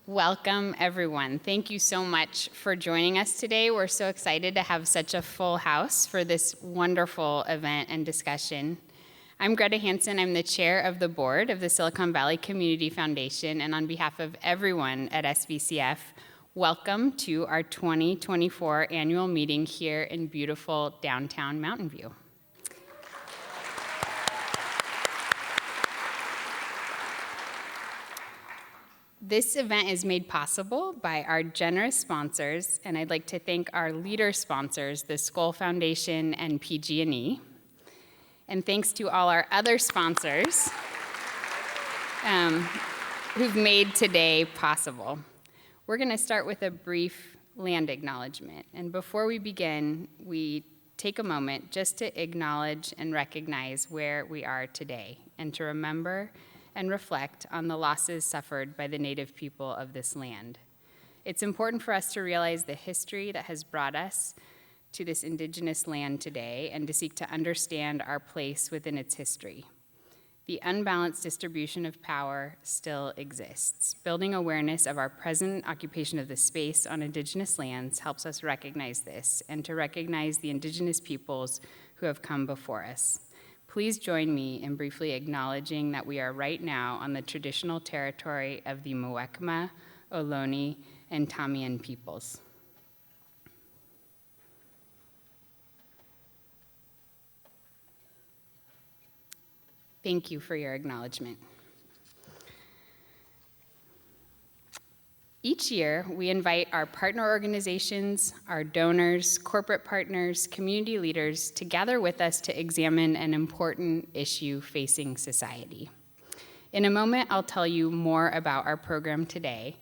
Welcome, everyone. Thank you so much for joining us today. We're so excited to have such a full house for this wonderful event and discussion. I'm Greta Hansen. I'm the chair of the board of the Silicon Valley Community Foundation, and on behalf of everyone at SVCF, welcome to our 2024 annual meeting here in beautiful downtown Mountain View. This event is made possible by our generous sponsors, and I'd like to thank our leader sponsors, the Skoll Foundation and PG&E. And thanks to all our other sponsors who've made today possible. We're going to start with a brief land acknowledgement. And before we begin, we take a moment just to acknowledge and recognize where we are today, and to remember and reflect on the losses suffered by the Native people of this land. It's important for us to realize the history that has brought us to this indigenous land today and to seek to understand our place within its history. The unbalanced distribution of power still exists. Building awareness of our present occupation of the space on indigenous lands helps us recognize this and to recognize the indigenous peoples who have come before us. Please join me in briefly acknowledging that we are right now on the traditional territory of the Muwekma, Ohlone, and Tamian peoples. Thank you for your acknowledgement. Each year, we invite our partner organizations, our donors, corporate partners, community leaders to gather with us to examine an important issue facing society. In a moment, I'll tell you more about our program today.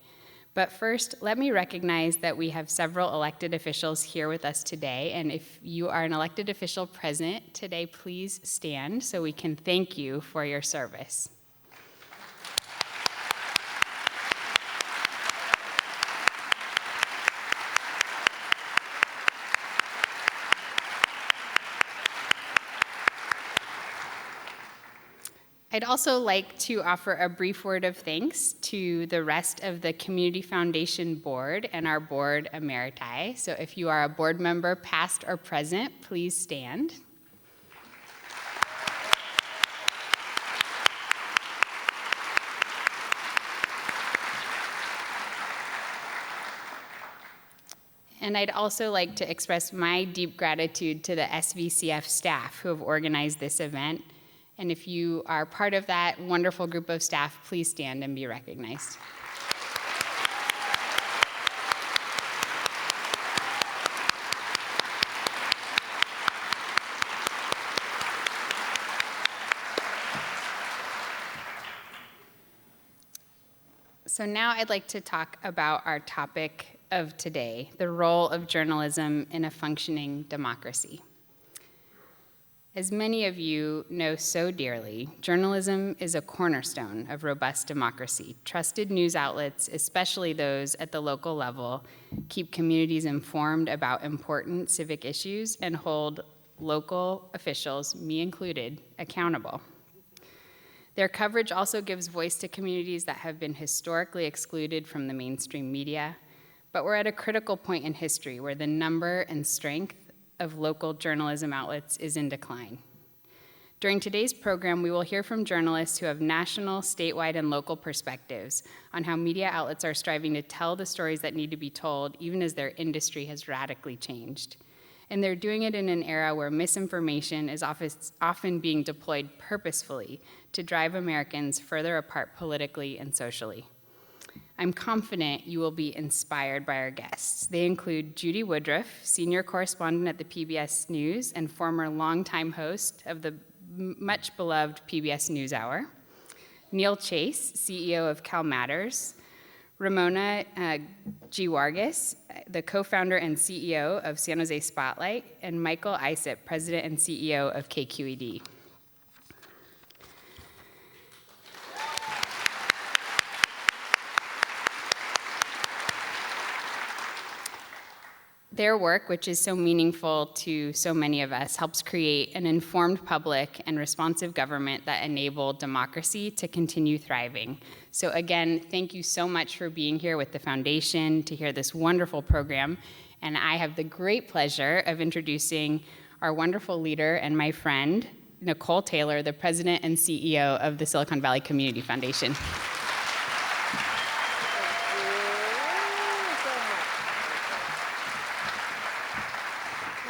But first, let me recognize that we have several elected officials here with us today. And if you are an elected official present today, please stand so we can thank you for your service. I'd also like to offer a brief word of thanks to the rest of the Community Foundation board and our board emeriti. So if you are a board member, past or present, please stand. And I'd also like to express my deep gratitude to the SVCF staff who have organized this event. And if you are part of that wonderful group of staff, please stand and be recognized. So now I'd like to talk about our topic of today, the role of journalism in a functioning democracy. As many of you know so dearly, journalism is a cornerstone of robust democracy. Trusted news outlets, especially those at the local level, keep communities informed about important civic issues and hold local officials, me included, accountable. Their coverage also gives voice to communities that have been historically excluded from the mainstream media, but we're at a critical point in history where the number and strength of local journalism outlets is in decline. During today's program, we will hear from journalists who have national, statewide, and local perspectives on how media outlets are striving to tell the stories that need to be told, even as their industry has radically changed. And they're doing it in an era where misinformation is often being deployed purposefully to drive Americans further apart politically and socially. I'm confident you will be inspired by our guests. They include Judy Woodruff, senior correspondent at the PBS News and former longtime host of the much beloved PBS NewsHour; Neil Chase, CEO of CalMatters; Ramona Giwargis, the co-founder and CEO of San Jose Spotlight; and Michael Isip, president and CEO of KQED. Their work, which is so meaningful to so many of us, helps create an informed public and responsive government that enable democracy to continue thriving. So again, thank you so much for being here with the foundation to hear this wonderful program. And I have the great pleasure of introducing our wonderful leader and my friend, Nicole Taylor, the president and CEO of the Silicon Valley Community Foundation.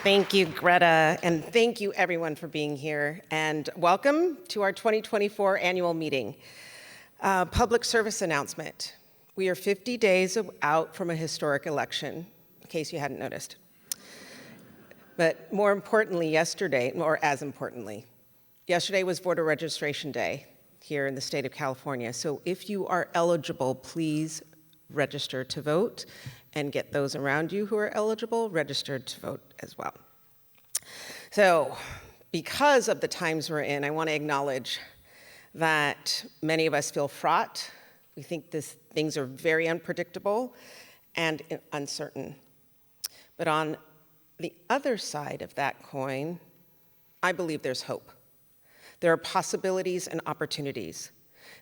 Thank you, Greta, and thank you everyone for being here, and welcome to our 2024 annual meeting. Public service announcement. We are 50 days out from a historic election, in case you hadn't noticed. But more importantly, yesterday was voter registration day here in the state of California. So if you are eligible, please register to vote, and get those around you who are eligible registered to vote as well. So because of the times we're in, I want to acknowledge that many of us feel fraught. We think things are very unpredictable and uncertain. But on the other side of that coin, I believe there's hope. There are possibilities and opportunities.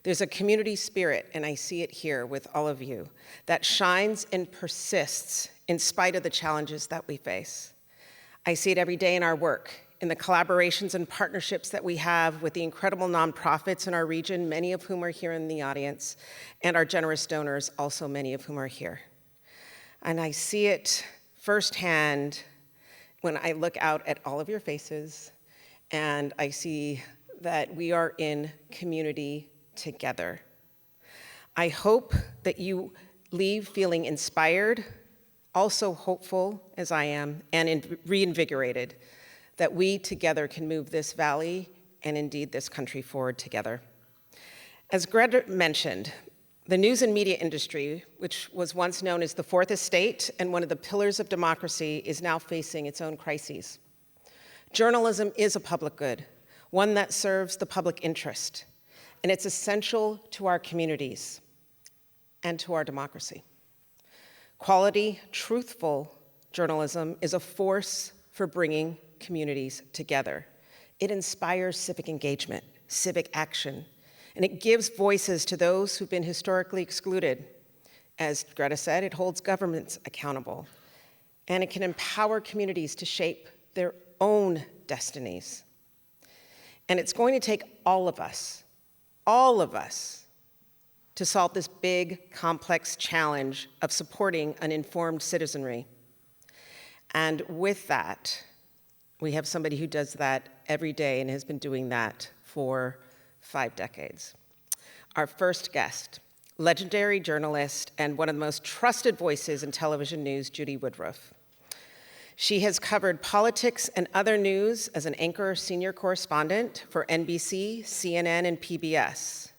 There's a community spirit, and I see it here with all of you, that shines and persists in spite of the challenges that we face. I see it every day in our work, in the collaborations and partnerships that we have with the incredible nonprofits in our region, many of whom are here in the audience, and our generous donors, also many of whom are here. And I see it firsthand when I look out at all of your faces, and I see that we are in community together. I hope that you leave feeling inspired, also hopeful as I am, and reinvigorated that we together can move this valley and indeed this country forward together. As Greta mentioned, the news and media industry, which was once known as the fourth estate and one of the pillars of democracy, is now facing its own crises. Journalism is a public good, one that serves the public interest, and it's essential to our communities and to our democracy. Quality, truthful journalism is a force for bringing communities together. It inspires civic engagement, civic action, and it gives voices to those who've been historically excluded. As Greta said, it holds governments accountable, and it can empower communities to shape their own destinies. And it's going to take all of us, to solve this big, complex challenge of supporting an informed citizenry. And with that, we have somebody who does that every day and has been doing that for 5 decades. Our first guest, legendary journalist and one of the most trusted voices in television news, Judy Woodruff. She has covered politics and other news as an anchor or senior correspondent for NBC, CNN, and PBS.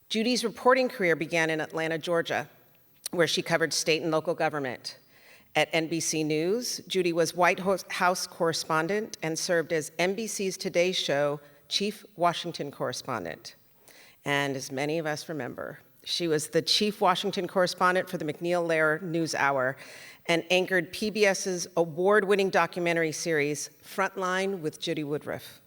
Judy's reporting career began in Atlanta, Georgia, where she covered state and local government. At NBC News, Judy was White House correspondent and served as NBC's Today Show chief Washington correspondent. And as many of us remember, she was the chief Washington correspondent for the MacNeil-Lehrer NewsHour and anchored PBS's award-winning documentary series, Frontline with Judy Woodruff.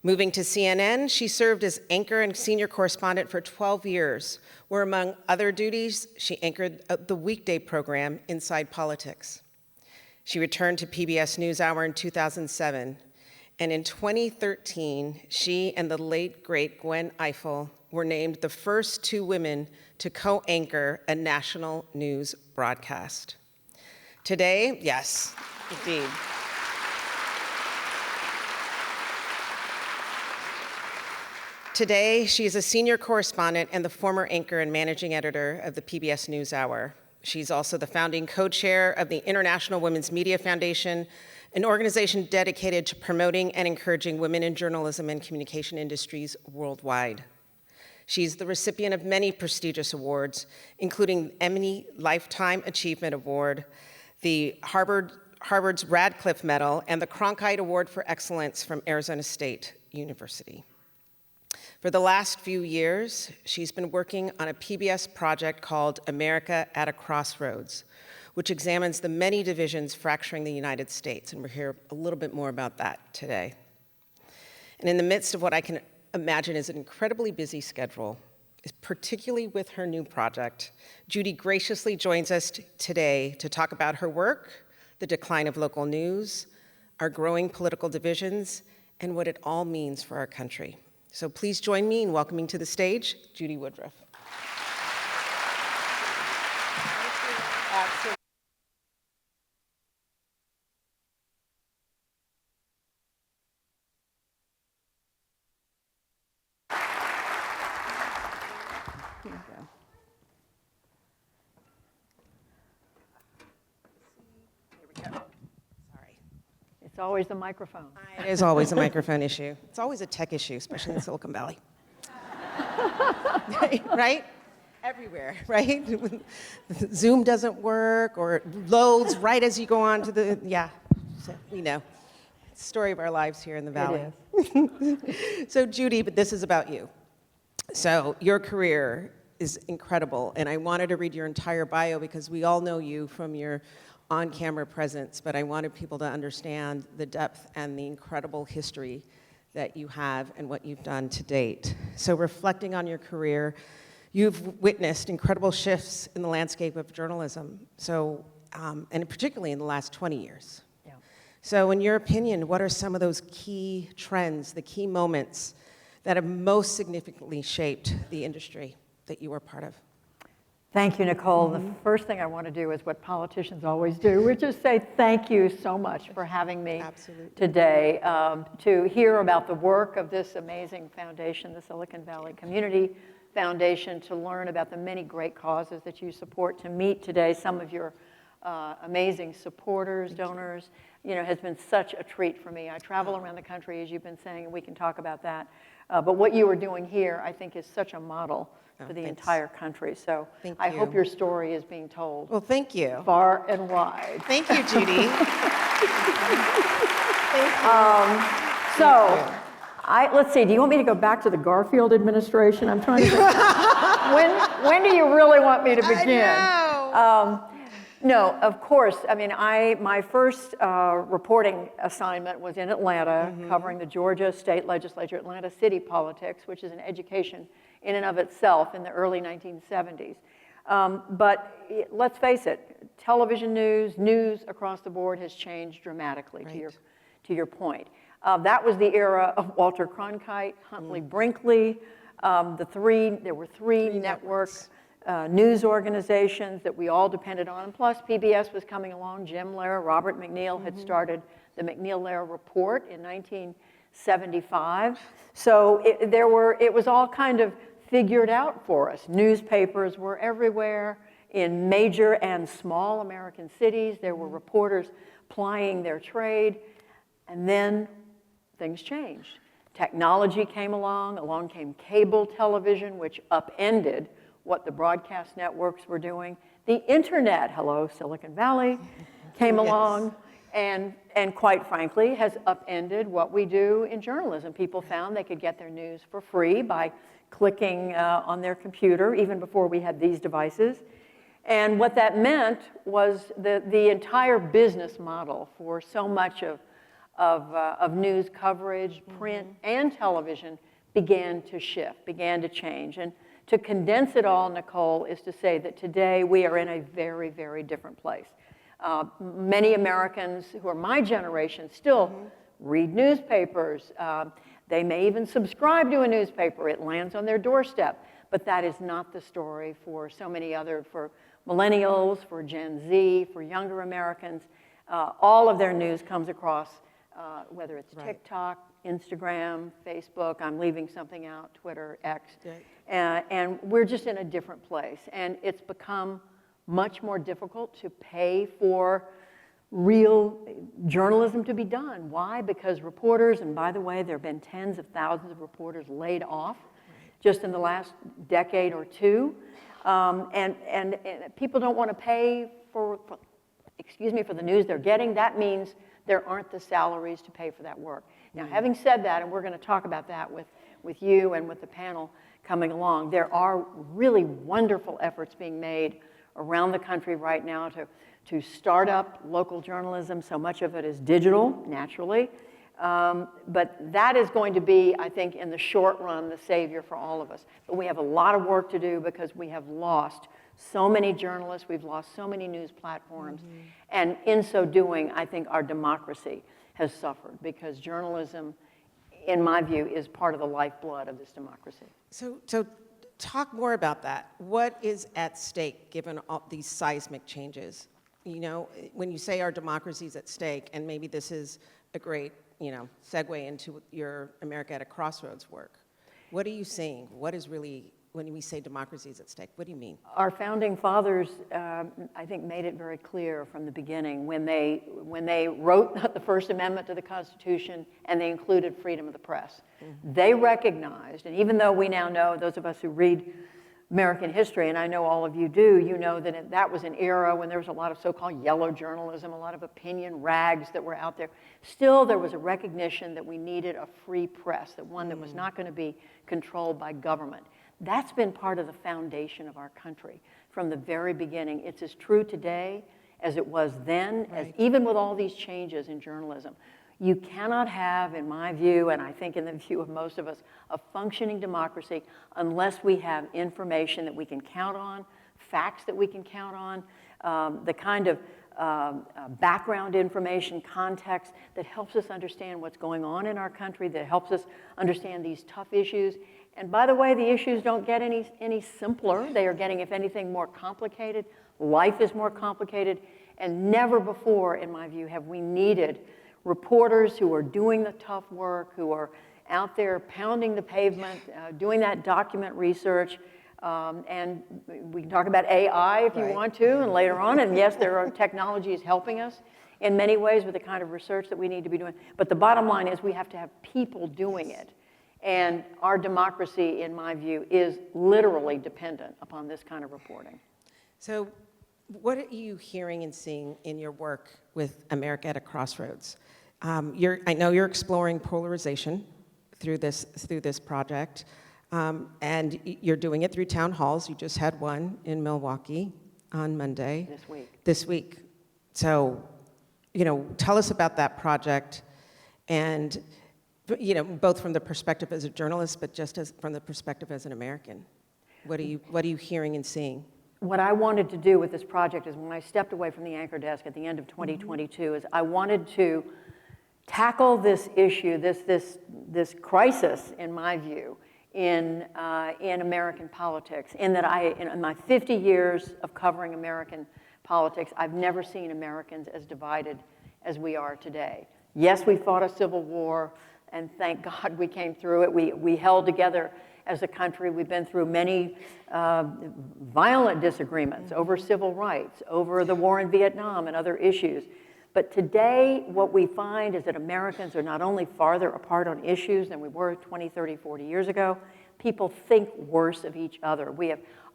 Moving to CNN, she served as anchor and senior correspondent for 12 years, where among other duties, she anchored the weekday program Inside Politics. She returned to PBS NewsHour in 2007, and in 2013, she and the late, great Gwen Ifill were named the first 2 women to co-anchor a national news broadcast. Today, yes, indeed. Today, she is a senior correspondent and the former anchor and managing editor of the PBS NewsHour. She's also the founding co-chair of the International Women's Media Foundation, an organization dedicated to promoting and encouraging women in journalism and communication industries worldwide. She's the recipient of many prestigious awards, including the Emmy Lifetime Achievement Award, the Harvard's Radcliffe Medal, and the Cronkite Award for Excellence from Arizona State University. For the last few years, she's been working on a PBS project called America at a Crossroads, which examines the many divisions fracturing the United States, and we'll hear a little bit more about that today. And in the midst of what I can imagine is an incredibly busy schedule, particularly with her new project, Judy graciously joins us today to talk about her work, the decline of local news, our growing political divisions, and what it all means for our country. So please join me in welcoming to the stage Judy Woodruff. It's always the microphone. It is always a microphone issue. It's always a tech issue, especially in Silicon Valley. Right? Everywhere, right? Zoom doesn't work, or it loads right as you go on to the, yeah, so we know. It's the story of our lives here in the Valley. It is. So Judy, but this is about you. So your career is incredible, and I wanted to read your entire bio because we all know you from your on-camera presence, but I wanted people to understand the depth and the incredible history that you have and what you've done to date. So reflecting on your career, you've witnessed incredible shifts in the landscape of journalism, so, and particularly in the last 20 years. Yeah. So in your opinion, what are some of those key trends, the key moments that have most significantly shaped the industry that you were part of? Thank you, Nicole. The first thing I want to do is what politicians always do, which is say thank you so much for having me today to hear about the work of this amazing foundation, the Silicon Valley Community Foundation, to learn about the many great causes that you support, to meet today some of your amazing supporters, donors. You know, has been such a treat for me. I travel around the country, as you've been saying, and we can talk about that. But what you are doing here, I think, is such a model for the entire country. So I hope your story is being told. Well, thank you. Far and wide. Thank you, Judy. Let's see, do you want me to go back to the Garfield administration? I'm trying to think. When do you really want me to begin? I know. No, of course. I mean, my first reporting assignment was in Atlanta, covering the Georgia State Legislature, Atlanta city politics, which is an education in and of itself in the early 1970s. But let's face it, television news across the board has changed dramatically, right, to your point. That was the era of Walter Cronkite, Huntley Brinkley, there were three networks. News organizations that we all depended on. Plus, PBS was coming along. Jim Lehrer, Robert McNeil had started the McNeil-Lehrer Report in 1975. So it was all kind of figured out for us. Newspapers were everywhere in major and small American cities. There were reporters plying their trade. And then things changed. Technology came along came cable television, which upended what the broadcast networks were doing. The internet, hello, Silicon Valley, came along and quite frankly has upended what we do in journalism. People found they could get their news for free by clicking on their computer, even before we had these devices. And what that meant was the entire business model for so much of news coverage, print and television began to shift, began to change. And to condense it all, Nicole, is to say that today we are in a very, very different place. Many Americans who are my generation still read newspapers. They may even subscribe to a newspaper. It lands on their doorstep. But that is not the story for so many other, for millennials, for Gen Z, for younger Americans. All of their news comes across, whether it's TikTok, Instagram, Facebook, I'm leaving something out, Twitter, X. And we're just in a different place. And it's become much more difficult to pay for real journalism to be done. Why? Because reporters, and by the way, there have been tens of thousands of reporters laid off just in the last decade or two. And people don't want to pay for the news they're getting. That means there aren't the salaries to pay for that work. Now, having said that, and we're going to talk about that with you and with the panel coming along, there are really wonderful efforts being made around the country right now to start up local journalism. So much of it is digital, naturally. But that is going to be, I think, in the short run, the savior for all of us. But we have a lot of work to do because we have lost so many journalists, we've lost so many news platforms. And in so doing, I think our democracy has suffered because journalism, in my view, is part of the lifeblood of this democracy. So talk more about that. What is at stake given all these seismic changes? You know, when you say our democracy is at stake, and maybe this is a great, segue into your America at a Crossroads work. What are you saying? What is really, when we say democracy is at stake, what do you mean? Our founding fathers, I think, made it very clear from the beginning when they wrote the First Amendment to the Constitution and they included freedom of the press. They recognized, and even though we now know, those of us who read American history, and I know all of you do, you know that that was an era when there was a lot of so-called yellow journalism, a lot of opinion rags that were out there. Still, there was a recognition that we needed a free press, that one that was not going to be controlled by government. That's been part of the foundation of our country from the very beginning. It's as true today as it was then, as even with all these changes in journalism. You cannot have, in my view, and I think in the view of most of us, a functioning democracy unless we have information that we can count on, facts that we can count on, the kind of background information, context that helps us understand what's going on in our country, that helps us understand these tough issues. And by the way, the issues don't get any simpler. They are getting, if anything, more complicated. Life is more complicated. And never before, in my view, have we needed reporters who are doing the tough work, who are out there pounding the pavement, doing that document research. And we can talk about AI if you want to, and later on. And yes, there are technologies helping us in many ways with the kind of research that we need to be doing. But the bottom line is we have to have people doing it. And our democracy, in my view, is literally dependent upon this kind of reporting. So what are you hearing and seeing in your work with America at a Crossroads? I know you're exploring polarization through this project, and you're doing it through town halls. You just had one in Milwaukee on Monday. This week. So, tell us about that project, and both from the perspective as a journalist, but just from the perspective as an American. What are you hearing and seeing? What I wanted to do with this project is when I stepped away from the anchor desk at the end of 2022 is I wanted to tackle this issue, this crisis, in my view, in American politics. In my 50 years of covering American politics, I've never seen Americans as divided as we are today. Yes, we fought a civil war, and thank God we came through it. We held together as a country. We've been through many violent disagreements over civil rights, over the war in Vietnam and other issues. But today, what we find is that Americans are not only farther apart on issues than we were 20, 30, 40 years ago, people think worse of each other.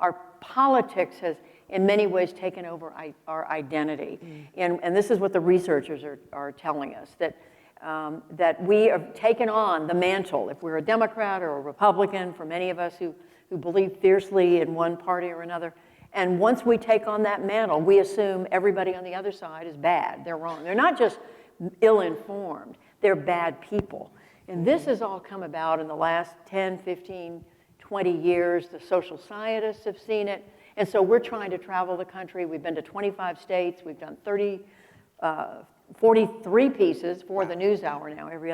Our politics has, in many ways, taken over our identity. And this is what the researchers are telling us, that we have taken on the mantle, if we're a Democrat or a Republican, for many of us who believe fiercely in one party or another. And once we take on that mantle, we assume everybody on the other side is bad. They're wrong. They're not just ill-informed. They're bad people. And this has all come about in the last 10, 15, 20 years. The social scientists have seen it. And so we're trying to travel the country. We've been to 25 states. We've done 43 pieces for the NewsHour now, every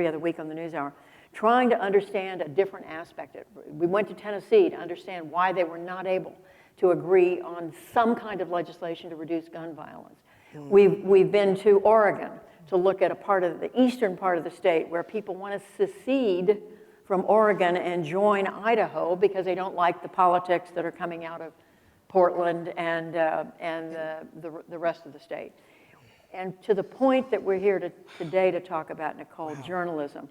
other week on the NewsHour, trying to understand a different aspect. We went to Tennessee to understand why they were not able to agree on some kind of legislation to reduce gun violence. We've been to Oregon to look at a part of the eastern part of the state where people want to secede from Oregon and join Idaho because they don't like the politics that are coming out of Portland and the rest of the state. And to the point that we're here today to talk about, Nicole, journalism,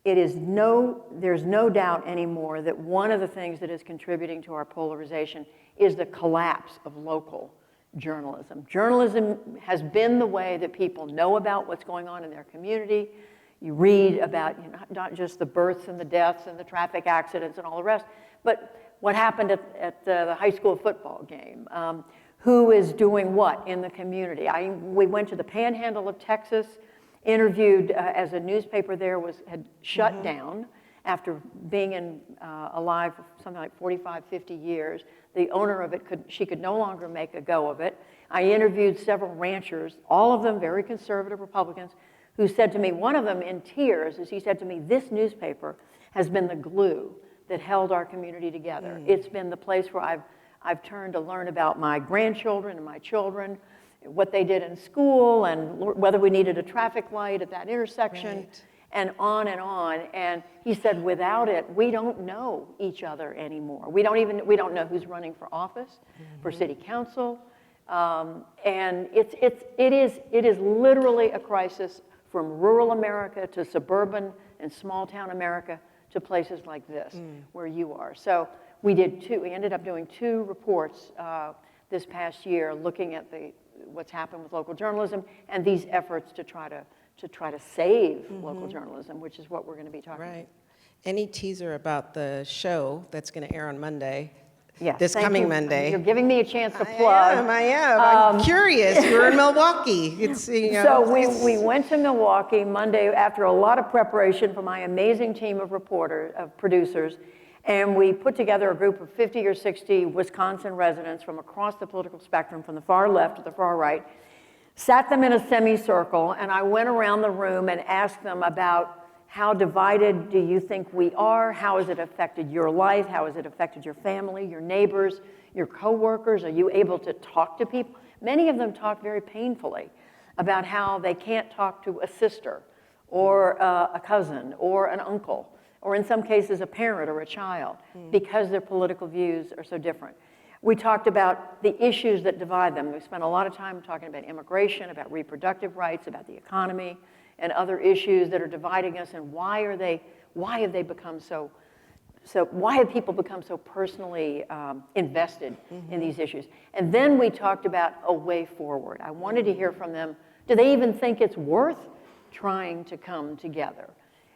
there's no doubt anymore that one of the things that is contributing to our polarization is the collapse of local journalism. Journalism has been the way that people know about what's going on in their community. You read about not just the births and the deaths and the traffic accidents and all the rest, but what happened at the high school football game, who is doing what in the community. We went to the Panhandle of Texas, interviewed as a newspaper there had shut down after being alive for something like 45, 50 years. The owner of it she could no longer make a go of it. I interviewed several ranchers, all of them very conservative Republicans, who said to me, one of them in tears, as he said to me, this newspaper has been the glue that held our community together. It's been the place where I've turned to learn about my grandchildren and my children, what they did in school, and whether we needed a traffic light at that intersection, and on and on. And he said, without it, we don't know each other anymore. We don't know who's running for office, for city council, and it is literally a crisis from rural America to suburban and small town America to places like this, where you are. So we ended up doing 2 reports this past year looking at what's happened with local journalism and these efforts to try to save local journalism, which is what we're going to be talking about. Any teaser about the show that's going to air on Monday? Yes, this coming Monday. You're giving me a chance to plug. I am. I'm curious. You were in Milwaukee. So we went to Milwaukee Monday after a lot of preparation from my amazing team of producers, and we put together a group of 50 or 60 Wisconsin residents from across the political spectrum, from the far left to the far right, sat them in a semicircle, and I went around the room and asked them about how divided do you think we are? How has it affected your life? How has it affected your family, your neighbors, your coworkers? Are you able to talk to people? Many of them talk very painfully about how they can't talk to a sister or a cousin or an uncle, or in some cases a parent or a child, because their political views are so different. We talked about the issues that divide them. We spent a lot of time talking about immigration, about reproductive rights, about the economy, and other issues that are dividing us, and why have people become so personally invested in these issues? And then we talked about a way forward. I wanted to hear from them. Do they even think it's worth trying to come together?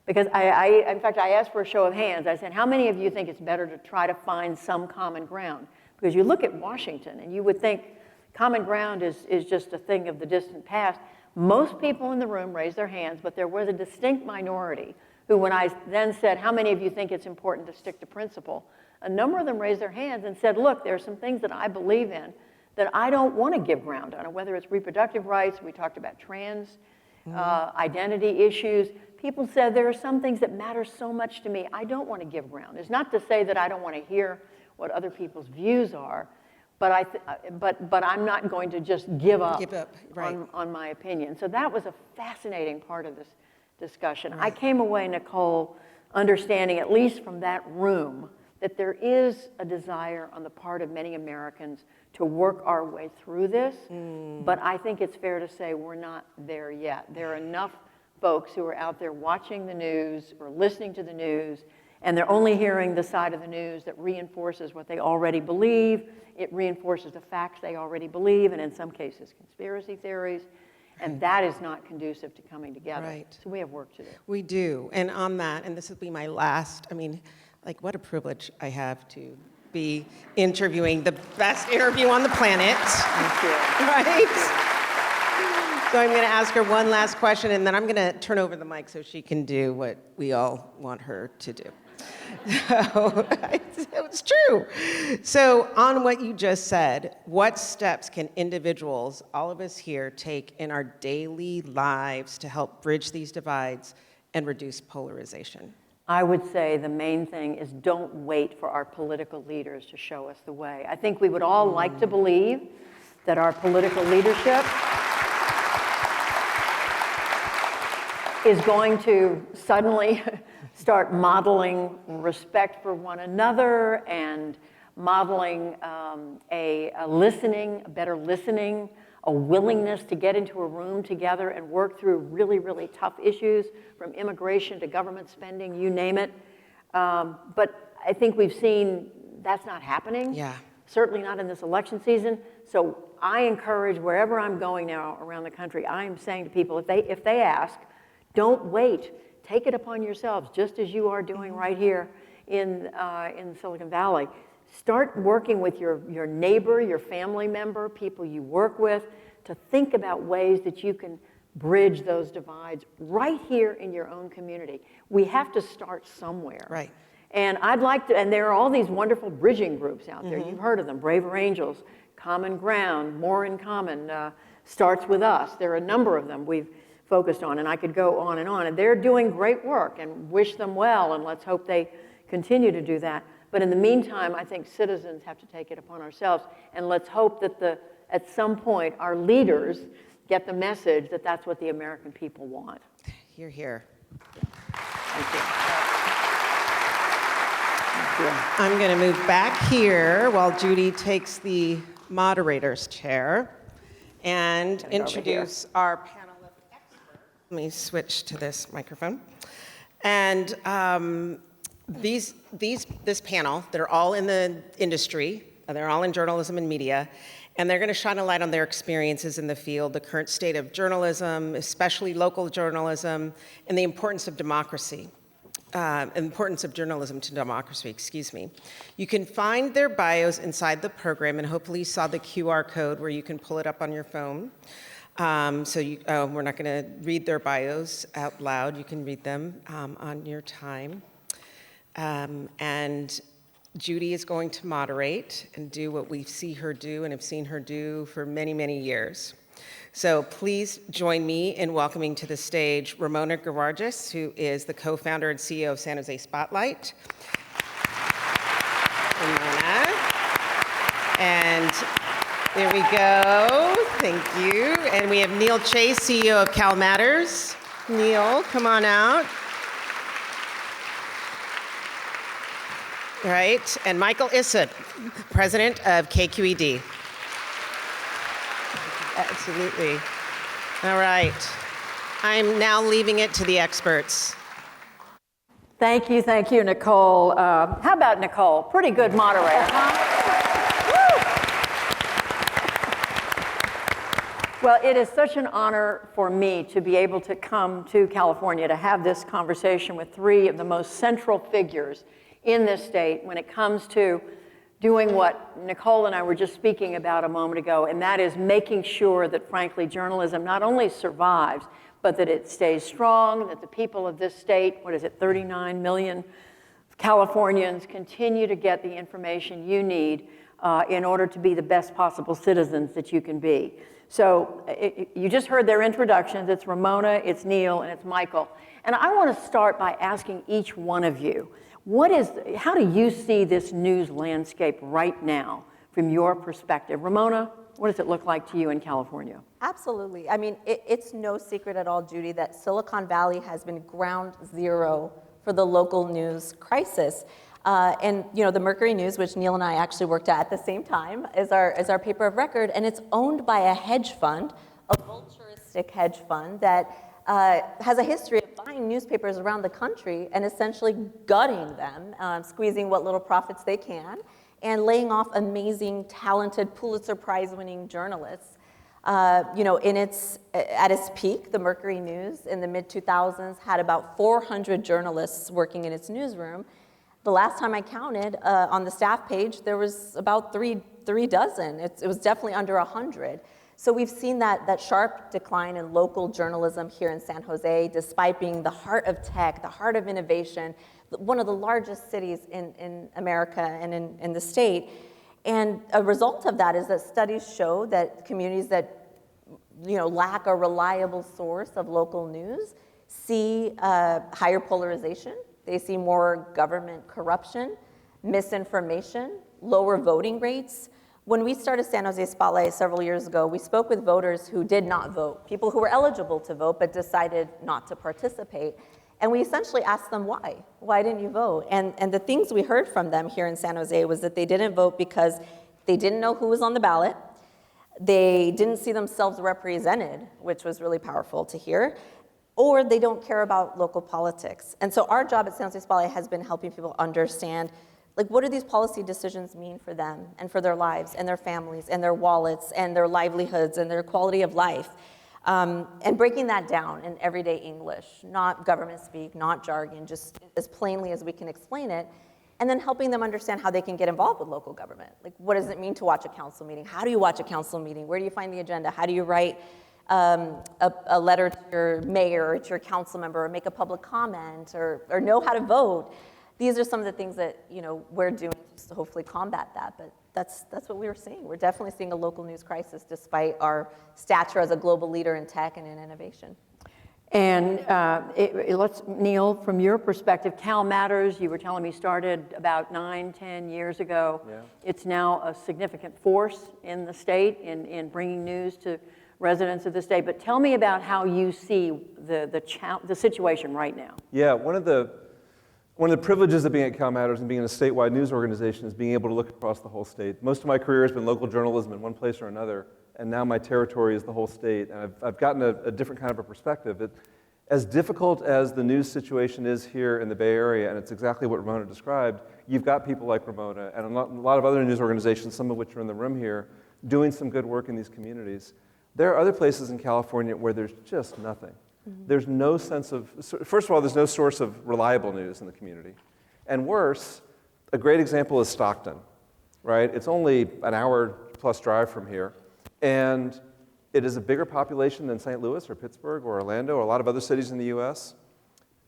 Because in fact, I asked for a show of hands. I said, how many of you think it's better to try to find some common ground? Because you look at Washington, and you would think common ground is just a thing of the distant past. Most people in the room raised their hands, but there was a distinct minority who, when I then said, how many of you think it's important to stick to principle? A number of them raised their hands and said, look, there are some things that I believe in that I don't want to give ground on, whether it's reproductive rights, we talked about trans identity issues. People said there are some things that matter so much to me, I don't want to give ground. It's not to say that I don't want to hear what other people's views are, but I'm not going to just give up right. on my opinion. So that was a fascinating part of this discussion. Right. I came away, Nicole, understanding, at least from that room, that there is a desire on the part of many Americans to work our way through this, but I think it's fair to say we're not there yet. There are enough folks who are out there watching the news or listening to the news, and they're only hearing the side of the news that reinforces what they already believe. It reinforces the facts they already believe, and in some cases, conspiracy theories. And that is not conducive to coming together. Right. So we have work to do. We do. And on that, and this will be my last, what a privilege I have to be interviewing the best interview on the planet. Thank you. Right? So I'm going to ask her one last question, and then I'm going to turn over the mic so she can do what we all want her to do. So, it's true. So on what you just said, what steps can individuals, all of us here, take in our daily lives to help bridge these divides and reduce polarization? I would say the main thing is don't wait for our political leaders to show us the way. I think we would all like to believe that our political leadership is going to suddenly start modeling respect for one another and modeling a better listening, a willingness to get into a room together and work through really, really tough issues, from immigration to government spending, you name it. But I think we've seen that's not happening. Yeah. Certainly not in this election season. So I encourage, wherever I'm going now around the country, I am saying to people, if they ask, don't wait. Take it upon yourselves, just as you are doing right here in Silicon Valley. Start working with your neighbor, your family member, people you work with, to think about ways that you can bridge those divides right here in your own community. We have to start somewhere. Right. And I'd like to, and there are all these wonderful bridging groups out there. You've heard of them, Braver Angels, Common Ground, More in Common, Starts With Us. There are a number of them we've focused on, and I could go on, and they're doing great work, and wish them well, and let's hope they continue to do that. But in the meantime, I think citizens have to take it upon ourselves, and let's hope that at some point our leaders get the message that that's what the American people want. Hear, hear. Thank you. I'm going to move back here while Judy takes the moderator's chair and introduce our panel of experts. Let me switch to this microphone. And this panel, they're all in the industry, they're all in journalism and media, and they're going to shine a light on their experiences in the field, the current state of journalism, especially local journalism, and the importance of democracy. Importance of journalism to democracy, excuse me. You can find their bios inside the program, and hopefully you saw the QR code where you can pull it up on your phone. We're not going to read their bios out loud. You can read them on your time. And Judy is going to moderate and do what we see her do and have seen her do for many, many years. So please join me in welcoming to the stage Ramona Giwargis, who is the co-founder and CEO of San Jose Spotlight. Ramona. And there we go. Thank you. And we have Neil Chase, CEO of CalMatters. Neil, come on out. Right. And Michael Isip, president of KQED. Absolutely. All right. I'm now leaving it to the experts. Thank you, Nicole. How about Nicole? Pretty good moderator, huh? Woo! Well, it is such an honor for me to be able to come to California to have this conversation with three of the most central figures in this state when it comes to doing what Nicole and I were just speaking about a moment ago, and that is making sure that, frankly, journalism not only survives, but that it stays strong, that the people of this state, 39 million Californians, continue to get the information you need in order to be the best possible citizens that you can be. So you just heard their introductions. It's Ramona, it's Neil, and it's Michael. And I want to start by asking each one of you, how do you see this news landscape right now from your perspective? Ramona, what does it look like to you in California? Absolutely. I mean, it's no secret at all, Judy, that Silicon Valley has been ground zero for the local news crisis. And the Mercury News, which Neil and I actually worked at the same time, is our paper of record, and it's owned by a hedge fund, a vulturistic hedge fund that has a history of buying newspapers around the country and essentially gutting them, squeezing what little profits they can, and laying off amazing, talented, Pulitzer Prize-winning journalists. At its peak, the Mercury News in the mid-2000s had about 400 journalists working in its newsroom. The last time I counted, on the staff page, there was about three dozen. It was definitely under 100. So we've seen that sharp decline in local journalism here in San Jose, despite being the heart of tech, the heart of innovation, one of the largest cities in America and in the state. And a result of that is that studies show that communities that lack a reliable source of local news see higher polarization. They see more government corruption, misinformation, lower voting rates. When we started San Jose Spotlight several years ago, we spoke with voters who did not vote, people who were eligible to vote but decided not to participate. And we essentially asked them why. Why didn't you vote? And the things we heard from them here in San Jose was that they didn't vote because they didn't know who was on the ballot, they didn't see themselves represented, which was really powerful to hear, or they don't care about local politics. And so our job at San Jose Spotlight has been helping people understand, what do these policy decisions mean for them and for their lives and their families and their wallets and their livelihoods and their quality of life, and breaking that down in everyday English, not government speak, not jargon, just as plainly as we can explain it. and then helping them understand how they can get involved with local government. Like, what does it mean to watch a council meeting? How do you watch a council meeting? Where do you find the agenda? How do you write a letter to your mayor or to your council member, or make a public comment, or know how to vote? These are some of the things that, you know, we're doing to hopefully combat that, but that's what we were seeing. We're definitely seeing a local news crisis despite our stature as a global leader in tech and in innovation. And let's, Neil, from your perspective, CalMatters, you were telling me, started about 9-10 years ago. Yeah. It's now a significant force in the state in bringing news to residents of the state. But tell me about how you see the situation right now. Yeah, one of the privileges of being at CalMatters and being in a statewide news organization is being able to look across the whole state. Most of my career has been local journalism in one place or another, and now my territory is the whole state. And I've gotten a different kind of a perspective. As difficult as the news situation is here in the Bay Area, and it's exactly what Ramona described, you've got people like Ramona and a lot of other news organizations, some of which are in the room here, doing some good work in these communities. There are other places in California where there's just nothing. Mm-hmm. There's no sense of, first of all, there's no source of reliable news in the community. And worse, a great example is Stockton, right? It's only an hour plus drive from here. And it is a bigger population than St. Louis or Pittsburgh or Orlando or a lot of other cities in the US.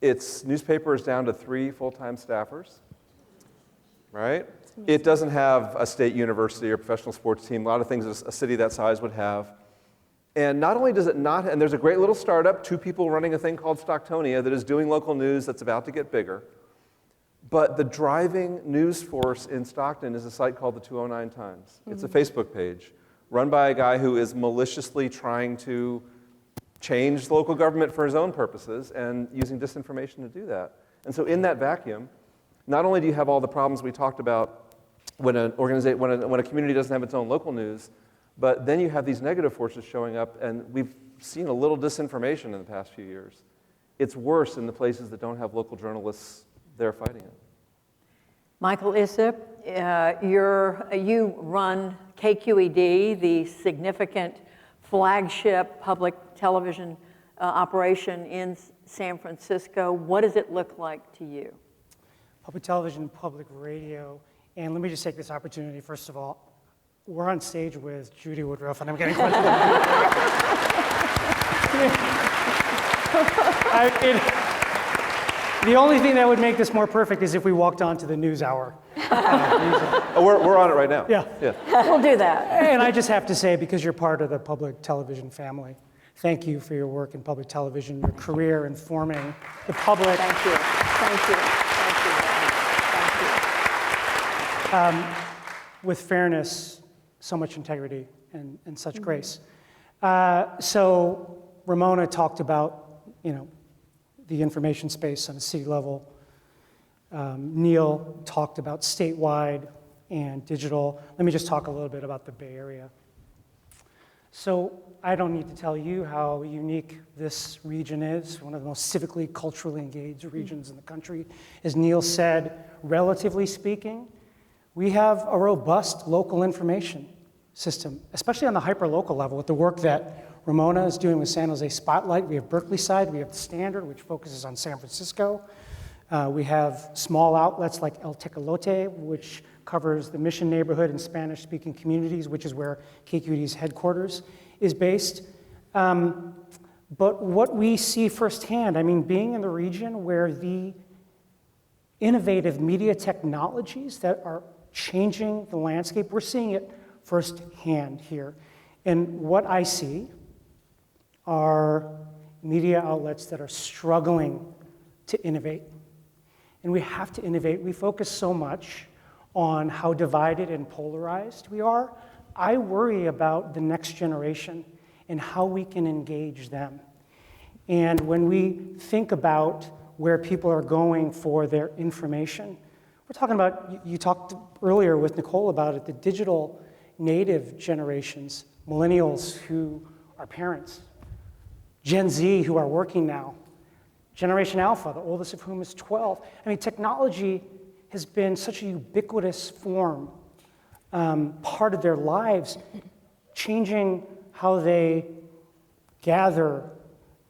Its newspaper is down to 3 full-time staffers, right? It doesn't have a state university or professional sports team, a lot of things a city that size would have. And not only does it not, and there's a great little startup, 2 people running a thing called Stocktonia that is doing local news that's about to get bigger. But the driving news force in Stockton is a site called the 209 Times. Mm-hmm. It's a Facebook page run by a guy who is maliciously trying to change local government for his own purposes and using disinformation to do that. And so in that vacuum, not only do you have all the problems we talked about when a community doesn't have its own local news, but then you have these negative forces showing up, and we've seen a little disinformation in the past few years. It's worse in the places that don't have local journalists there fighting it. Michael Isip, you run KQED, the significant flagship public television operation in San Francisco. What does it look like to you? Public television, public radio, and let me just take this opportunity, first of all, we're on stage with Judy Woodruff, and I'm getting questions. The only thing that would make this more perfect is if we walked on to the news hour. We're on it right now. Yeah. We'll do that. And I just have to say, because you're part of the public television family, thank you for your work in public television, your career informing the public. Thank you. Thank you. Thank you. With fairness, so much integrity, and such grace. So Ramona talked about, the information space on a city level. Neil talked about statewide and digital. Let me just talk a little bit about the Bay Area. So I don't need to tell you how unique this region is, one of the most civically, culturally engaged regions in the country. As Neil said, relatively speaking, we have a robust local information system, especially on the hyper-local level with the work that Ramona is doing with San Jose Spotlight. We have Berkeley side, we have the Standard, which focuses on San Francisco. We have small outlets like El Tecolote, which covers the Mission neighborhood and Spanish-speaking communities, which is where KQED's headquarters is based. But what we see firsthand, being in the region where the innovative media technologies that are changing the landscape, we're seeing it firsthand here. And what I see are media outlets that are struggling to innovate. And we have to innovate. We focus so much on how divided and polarized we are. I worry about the next generation and how we can engage them. And when we think about where people are going for their information, we're talking about, you talked earlier with Nicole about it, the digital native generations, millennials who are parents, Gen Z who are working now, Generation Alpha, the oldest of whom is 12. Technology has been such a ubiquitous form, part of their lives, changing how they gather,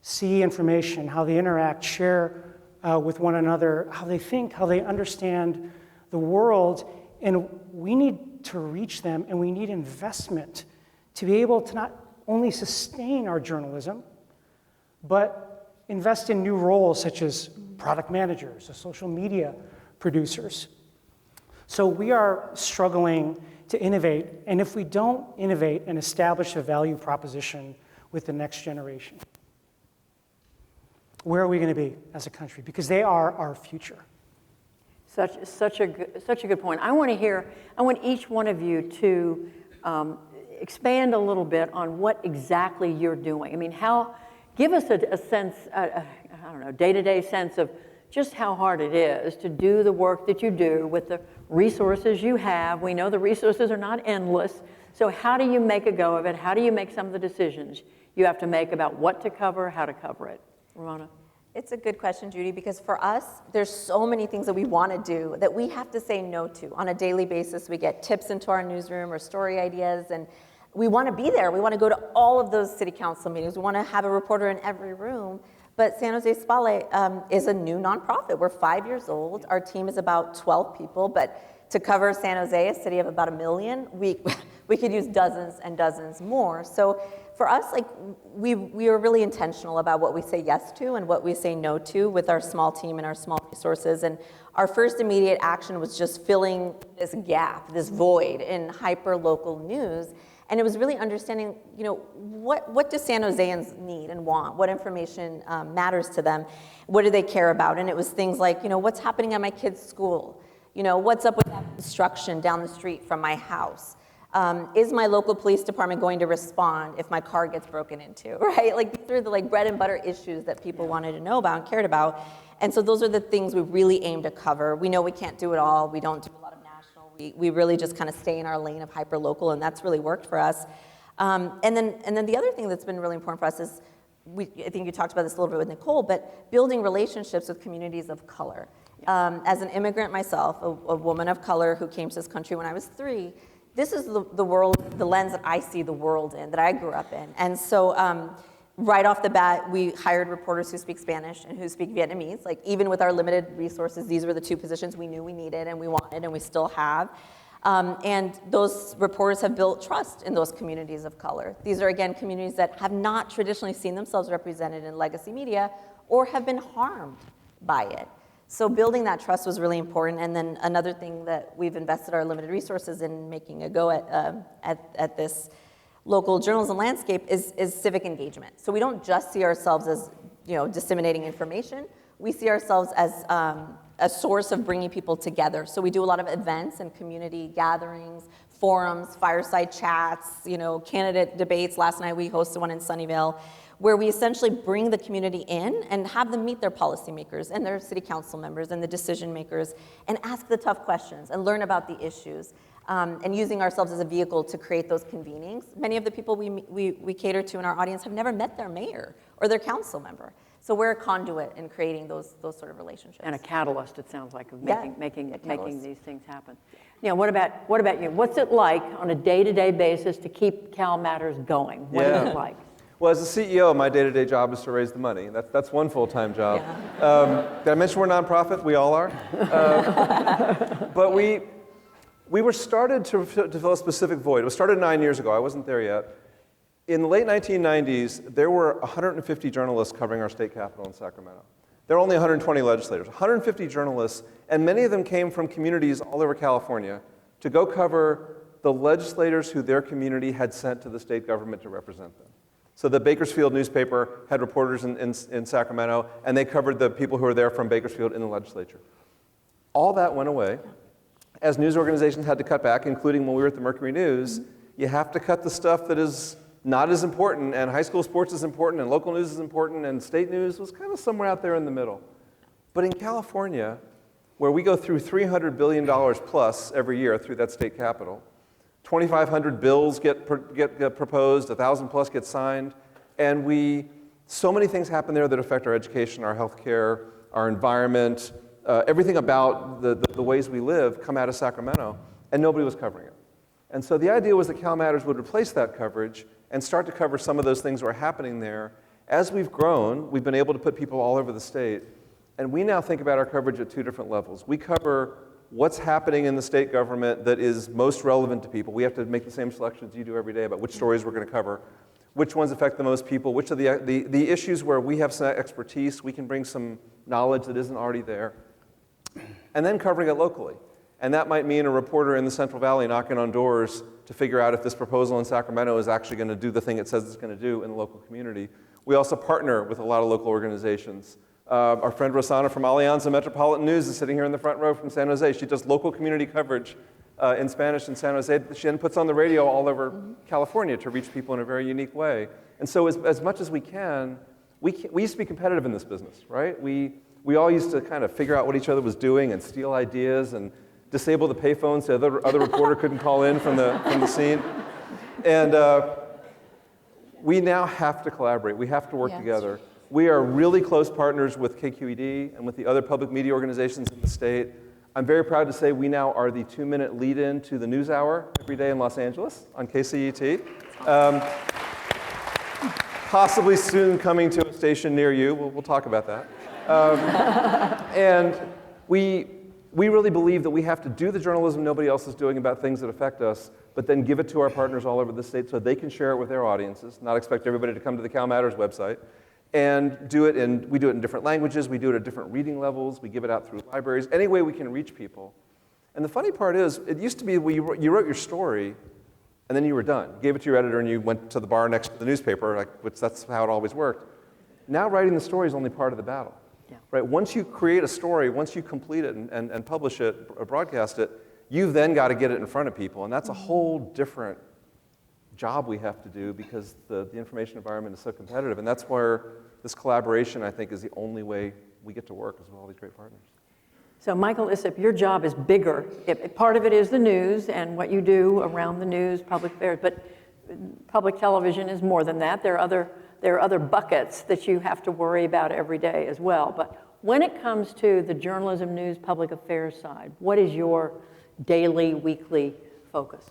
see information, how they interact, share with one another, how they think, how they understand the world, and we need to reach them, and we need investment to be able to not only sustain our journalism, but invest in new roles such as product managers, or social media producers. So we are struggling to innovate, and if we don't innovate and establish a value proposition with the next generation, where are we going to be as a country? Because they are our future. Such a good point. I want each one of you to expand a little bit on what exactly you're doing. I mean, give us a sense, I don't know, day-to-day sense of just how hard it is to do the work that you do with the resources you have. We know the resources are not endless. So how do you make a go of it? How do you make some of the decisions you have to make about what to cover, how to cover it? Ramona? It's a good question, Judy, because for us, there's so many things that we want to do that we have to say no to. On a daily basis, we get tips into our newsroom or story ideas, and we want to be there. We want to go to all of those city council meetings. We want to have a reporter in every room. But San Jose Spotlight is a new nonprofit. We're 5 years old. Our team is about 12 people, but to cover San Jose, a city of about 1 million, we could use dozens and dozens more. So for us, like we are really intentional about what we say yes to and what we say no to with our small team and our small resources. And our first immediate action was just filling this gap, this void in hyper-local news. And it was really understanding, what do San Joseans need and want? What information matters to them? What do they care about? And it was things like, what's happening at my kid's school? What's up with that construction down the street from my house? Is my local police department going to respond if my car gets broken into, right? Like, these are the bread and butter issues that people wanted to know about and cared about. And so those are the things we really aim to cover. We know we can't do it all. We don't do a lot of national. We really just kind of stay in our lane of hyper-local, and that's really worked for us. And then the other thing that's been really important for us is, I think you talked about this a little bit with Nicole, but building relationships with communities of color. As an immigrant myself, a woman of color who came to this country when I was 3, this is the lens that I see the world in, that I grew up in. And so right off the bat, we hired reporters who speak Spanish and who speak Vietnamese. Like, even with our limited resources, these were the 2 positions we knew we needed and we wanted and we still have. And those reporters have built trust in those communities of color. These are, again, communities that have not traditionally seen themselves represented in legacy media or have been harmed by it. So building that trust was really important. And then another thing that we've invested our limited resources in making a go at this local journalism landscape is civic engagement. So we don't just see ourselves as disseminating information. We see ourselves as a source of bringing people together. So we do a lot of events and community gatherings, forums, fireside chats, candidate debates. Last night we hosted one in Sunnyvale, where we essentially bring the community in and have them meet their policymakers and their city council members and the decision makers and ask the tough questions and learn about the issues, and using ourselves as a vehicle to create those convenings. Many of the people we cater to in our audience have never met their mayor or their council member. So we're a conduit in creating those sort of relationships. And a catalyst, it sounds like, of making these things happen. What about you? What's it like on a day-to-day basis to keep CalMatters going? What is it like? Well, as a CEO, my day-to-day job is to raise the money. That's one full-time job. Yeah. Did I mention we're a nonprofit? We all are. But we were started to fill a specific void. It was started 9 years ago. I wasn't there yet. In the late 1990s, there were 150 journalists covering our state capitol in Sacramento. There were only 120 legislators. 150 journalists, and many of them came from communities all over California to go cover the legislators who their community had sent to the state government to represent them. So the Bakersfield newspaper had reporters in Sacramento, and they covered the people who were there from Bakersfield in the legislature. All that went away. As news organizations had to cut back, including when we were at the Mercury News, you have to cut the stuff that is not as important, and high school sports is important, and local news is important, and state news was kind of somewhere out there in the middle. But in California, where we go through $300 billion plus every year through that state capitol, 2,500 bills get proposed, 1,000 plus get signed, and so many things happen there that affect our education, our healthcare, our environment, everything about the ways we live come out of Sacramento, and nobody was covering it. And so the idea was that CalMatters would replace that coverage and start to cover some of those things that were happening there. As we've grown, we've been able to put people all over the state, and we now think about our coverage at 2 different levels. We cover what's happening in the state government that is most relevant to people. We have to make the same selections you do every day about which stories we're going to cover, which ones affect the most people, which are the issues where we have some expertise, we can bring some knowledge that isn't already there, and then covering it locally. And that might mean a reporter in the Central Valley knocking on doors to figure out if this proposal in Sacramento is actually going to do the thing it says it's going to do in the local community. We also partner with a lot of local organizations. Our friend Rosanna from Alianza Metropolitan News is sitting here in the front row from San Jose. She does local community coverage in Spanish in San Jose. She then puts on the radio all over California to reach people in a very unique way. And so as much as we can, we used to be competitive in this business, right? We all used to kind of figure out what each other was doing and steal ideas and disable the payphones so the other reporter couldn't call in from the scene. And we now have to collaborate. We have to work together. We are really close partners with KQED and with the other public media organizations in the state. I'm very proud to say we now are the 2-minute lead-in to the news hour every day in Los Angeles on KCET. Possibly soon coming to a station near you. We'll talk about that. And we really believe that we have to do the journalism nobody else is doing about things that affect us, but then give it to our partners all over the state so they can share it with their audiences, not expect everybody to come to the CalMatters website, and we do it in different languages, we do it at different reading levels, we give it out through libraries, any way we can reach people. And the funny part is, it used to be you wrote your story, and then you were done. You gave it to your editor, and you went to the bar next to the newspaper, which that's how it always worked. Now writing the story is only part of the battle. Yeah. Right? Once you create a story, once you complete it and publish it or broadcast it, you've then got to get it in front of people. And that's a whole different job we have to do because the information environment is so competitive. And that's where this collaboration, I think, is the only way we get to work with all these great partners. So Michael Isip, your job is bigger. Part of it is the news and what you do around the news, public affairs, but public television is more than that. There are other buckets that you have to worry about every day as well. But when it comes to the journalism, news, public affairs side, what is your daily, weekly focus?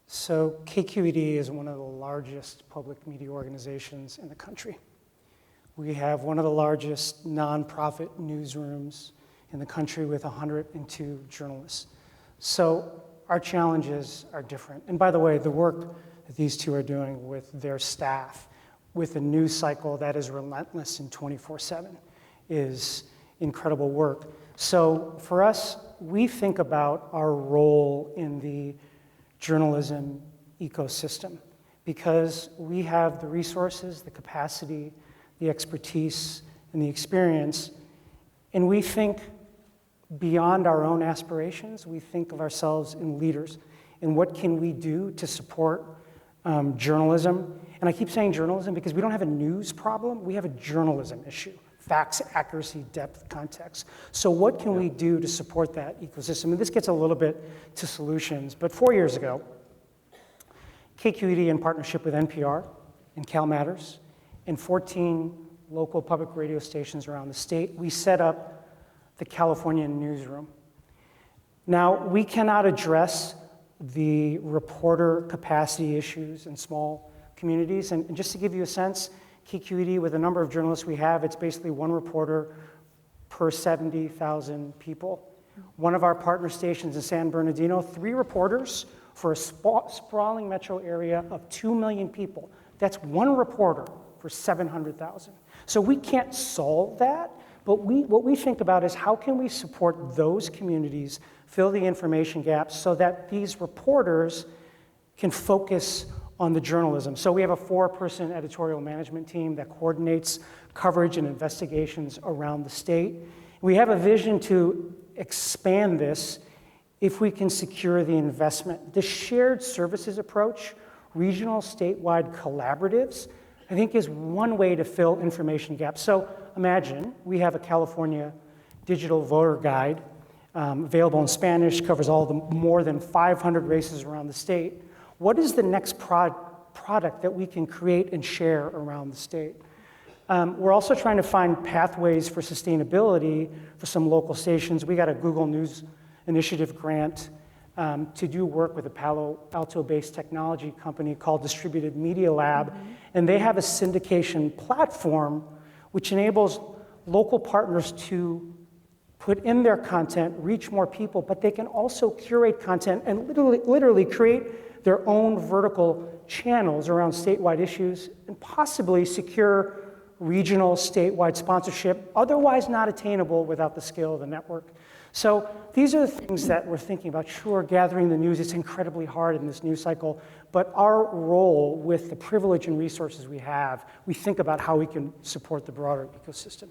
So KQED is one of the largest public media organizations in the country. We have one of the largest nonprofit newsrooms in the country with 102 journalists. So our challenges are different. And by the way, the work that these two are doing with their staff, with a news cycle that is relentless and 24/7, is incredible work. So for us, we think about our role in the journalism ecosystem because we have the resources, the capacity, the expertise, and the experience, and we think beyond our own aspirations. We think of ourselves in leaders, and what can we do to support journalism? And I keep saying journalism because we don't have a news problem, we have a journalism issue. Facts, accuracy, depth, context. So what can we do to support that ecosystem? And this gets a little bit to solutions, but 4 years ago, KQED in partnership with NPR and CalMatters and 14 local public radio stations around the state, we set up the California Newsroom. Now, we cannot address the reporter capacity issues in small communities. And just to give you a sense, KQED, with the number of journalists we have, it's basically one reporter per 70,000 people. One of our partner stations in San Bernardino, 3 reporters for a sprawling metro area of 2 million people. That's one reporter for 700,000. So we can't solve that, but what we think about is how can we support those communities, fill the information gaps so that these reporters can focus on the journalism. So we have a 4-person editorial management team that coordinates coverage and investigations around the state. We have a vision to expand this if we can secure the investment. The shared services approach, regional, statewide collaboratives, I think is one way to fill information gaps. So imagine we have a California digital voter guide available in Spanish, covers all the more than 500 races around the state. What is the next product that we can create and share around the state? We're also trying to find pathways for sustainability for some local stations. We got a Google News Initiative grant to do work with a Palo Alto-based technology company called Distributed Media Lab, and they have a syndication platform which enables local partners to put in their content, reach more people, but they can also curate content and literally create their own vertical channels around statewide issues and possibly secure regional, statewide sponsorship, otherwise not attainable without the scale of the network. So these are the things that we're thinking about. Sure, gathering the news, it's incredibly hard in this news cycle, but our role with the privilege and resources we have, we think about how we can support the broader ecosystem.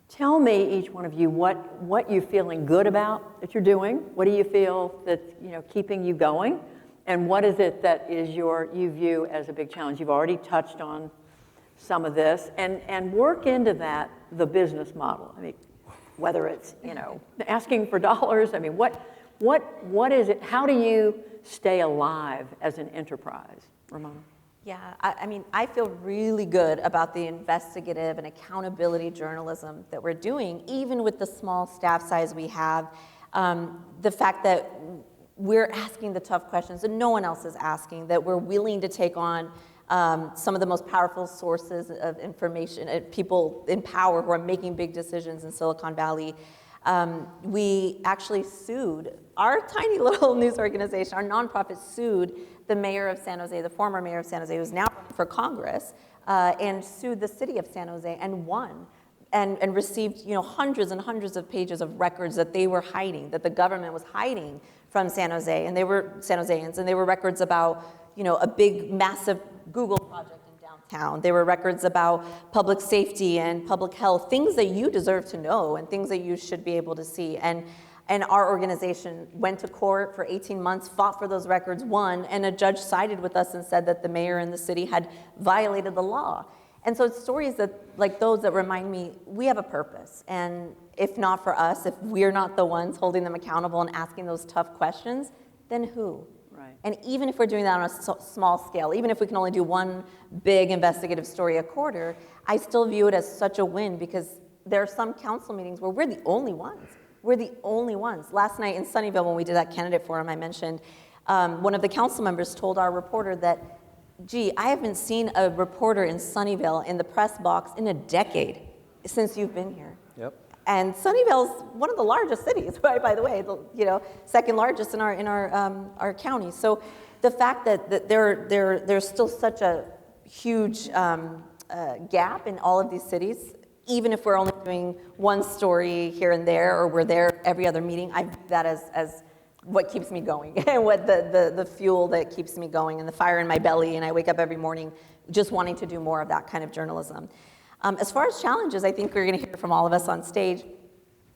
Tell me, each one of you, what you're feeling good about that you're doing. What do you feel that's keeping you going? And what is it that is you view as a big challenge? You've already touched on some of this, and work into that the business model. I mean, whether it's asking for dollars. I mean, what is it? How do you stay alive as an enterprise, Ramona? Yeah, I mean, I feel really good about the investigative and accountability journalism that we're doing, even with the small staff size we have. The fact that we're asking the tough questions that no one else is asking, that we're willing to take on some of the most powerful sources of information, people in power who are making big decisions in Silicon Valley. We actually sued, our tiny little news organization, our nonprofit sued the mayor of San Jose, the former mayor of San Jose, who's now running for Congress, and sued the city of San Jose and won. And received hundreds and hundreds of pages of records that they were hiding, that the government was hiding from San Jose, and they were San Joseans, and they were records about a big, massive Google project in downtown. There were records about public safety and public health, things that you deserve to know and things that you should be able to see. And our organization went to court for 18 months, fought for those records, won, and a judge sided with us and said that the mayor and the city had violated the law. And so it's stories like those that remind me we have a purpose. And if not for us, if we're not the ones holding them accountable and asking those tough questions, then who? Right. And even if we're doing that on a small scale, even if we can only do one big investigative story a quarter, I still view it as such a win because there are some council meetings where we're the only ones. We're the only ones. Last night in Sunnyvale, when we did that candidate forum I mentioned, one of the council members told our reporter that, gee, I haven't seen a reporter in Sunnyvale in the press box in a decade since you've been here. Yep. And Sunnyvale's one of the largest cities, right, by the way, second largest in our county. So the fact that there's still such a huge gap in all of these cities, even if we're only doing one story here and there, or we're there every other meeting, I view that as what keeps me going, and what the fuel that keeps me going, and the fire in my belly, and I wake up every morning just wanting to do more of that kind of journalism. As far as challenges, I think we're going to hear from all of us on stage.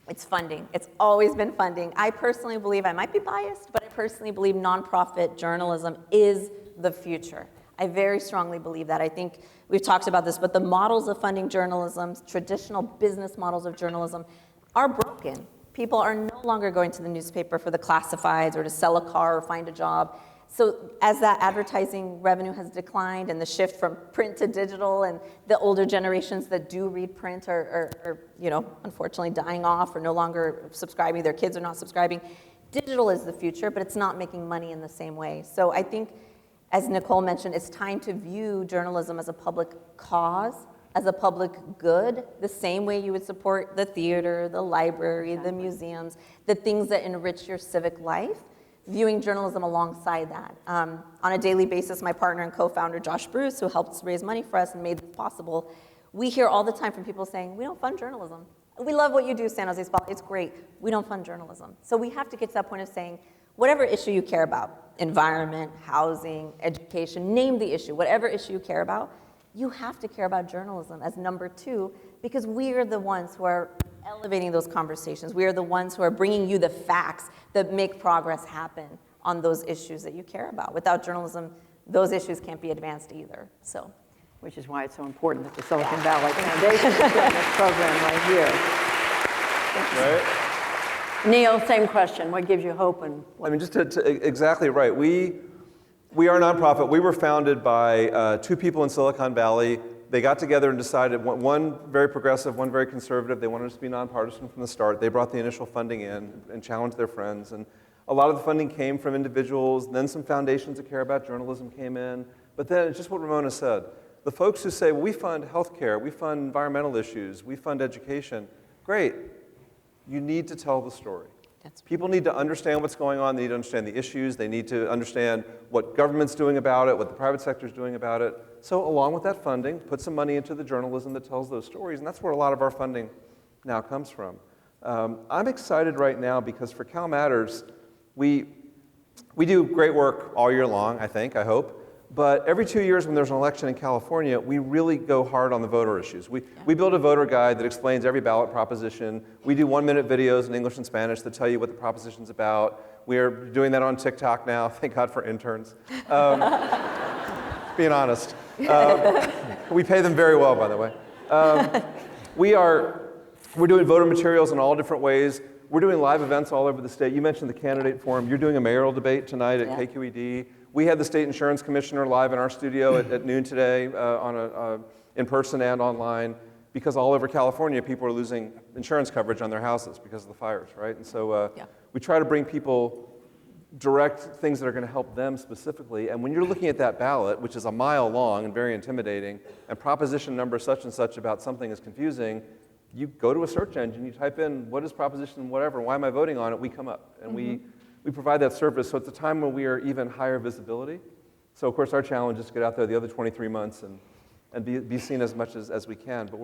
It's funding. It's always been funding. I personally believe, I might be biased, but I personally believe nonprofit journalism is the future. I very strongly believe that. I think we've talked about this, but the models of funding journalism, traditional business models of journalism, are broken. People are no longer going to the newspaper for the classifieds or to sell a car or find a job. So as that advertising revenue has declined and the shift from print to digital, and the older generations that do read print are unfortunately dying off or no longer subscribing, their kids are not subscribing, digital is the future, but it's not making money in the same way. So I think, as Nicole mentioned, it's time to view journalism as a public cause, as a public good, the same way you would support the theater, the library, the museums, the things that enrich your civic life. Viewing journalism alongside that. On a daily basis, my partner and co-founder, Josh Bruce, who helped raise money for us and made this possible, we hear all the time from people saying, we don't fund journalism. We love what you do, San Jose Spotlight, it's great. We don't fund journalism. So we have to get to that point of saying, whatever issue you care about, environment, housing, education, name the issue, whatever issue you care about, you have to care about journalism as number two, because we are the ones who are elevating those conversations. We are the ones who are bringing you the facts that make progress happen on those issues that you care about. Without journalism, those issues can't be advanced either. So, which is why it's so important that the Silicon Valley Foundation is doing this program right here. Right? Neil, same question. What gives you hope? And I mean, just exactly right. We are a nonprofit. We were founded by two people in Silicon Valley. They got together and decided, one very progressive, one very conservative. They wanted us to be nonpartisan from the start. They brought the initial funding in and challenged their friends. And a lot of the funding came from individuals. Then some foundations that care about journalism came in. But then it's just what Ramona said. The folks who say, well, we fund healthcare, we fund environmental issues, we fund education, great. you need to tell the story. That's right. People need to understand what's going on. They need to understand the issues. They need to understand what government's doing about it, what the private sector's doing about it. So along with that funding, put some money into the journalism that tells those stories, and that's where a lot of our funding now comes from. I'm excited right now because for CalMatters, we do great work all year long, I hope. But every 2 years when there's an election in California, we really go hard on the voter issues. We build a voter guide that explains every ballot proposition. We do 1-minute videos in English and Spanish that tell you what the proposition's about. We are doing that on TikTok now, thank God for interns. Being honest. We pay them very well, by the way. We're doing voter materials in all different ways. We're doing live events all over the state. You mentioned the candidate forum. You're doing a mayoral debate tonight at KQED. We had the state insurance commissioner live in our studio at noon today in person and online, because all over California, people are losing insurance coverage on their houses because of the fires, right? And so we try to bring people direct things that are going to help them specifically. And when you're looking at that ballot, which is a mile long and very intimidating, and proposition number such and such about something is confusing, you go to a search engine, you type in, what is proposition whatever, why am I voting on it, we come up. And we provide that service, so it's a time when we are even higher visibility. So of course our challenge is to get out there the other 23 months and be seen as much as we can. But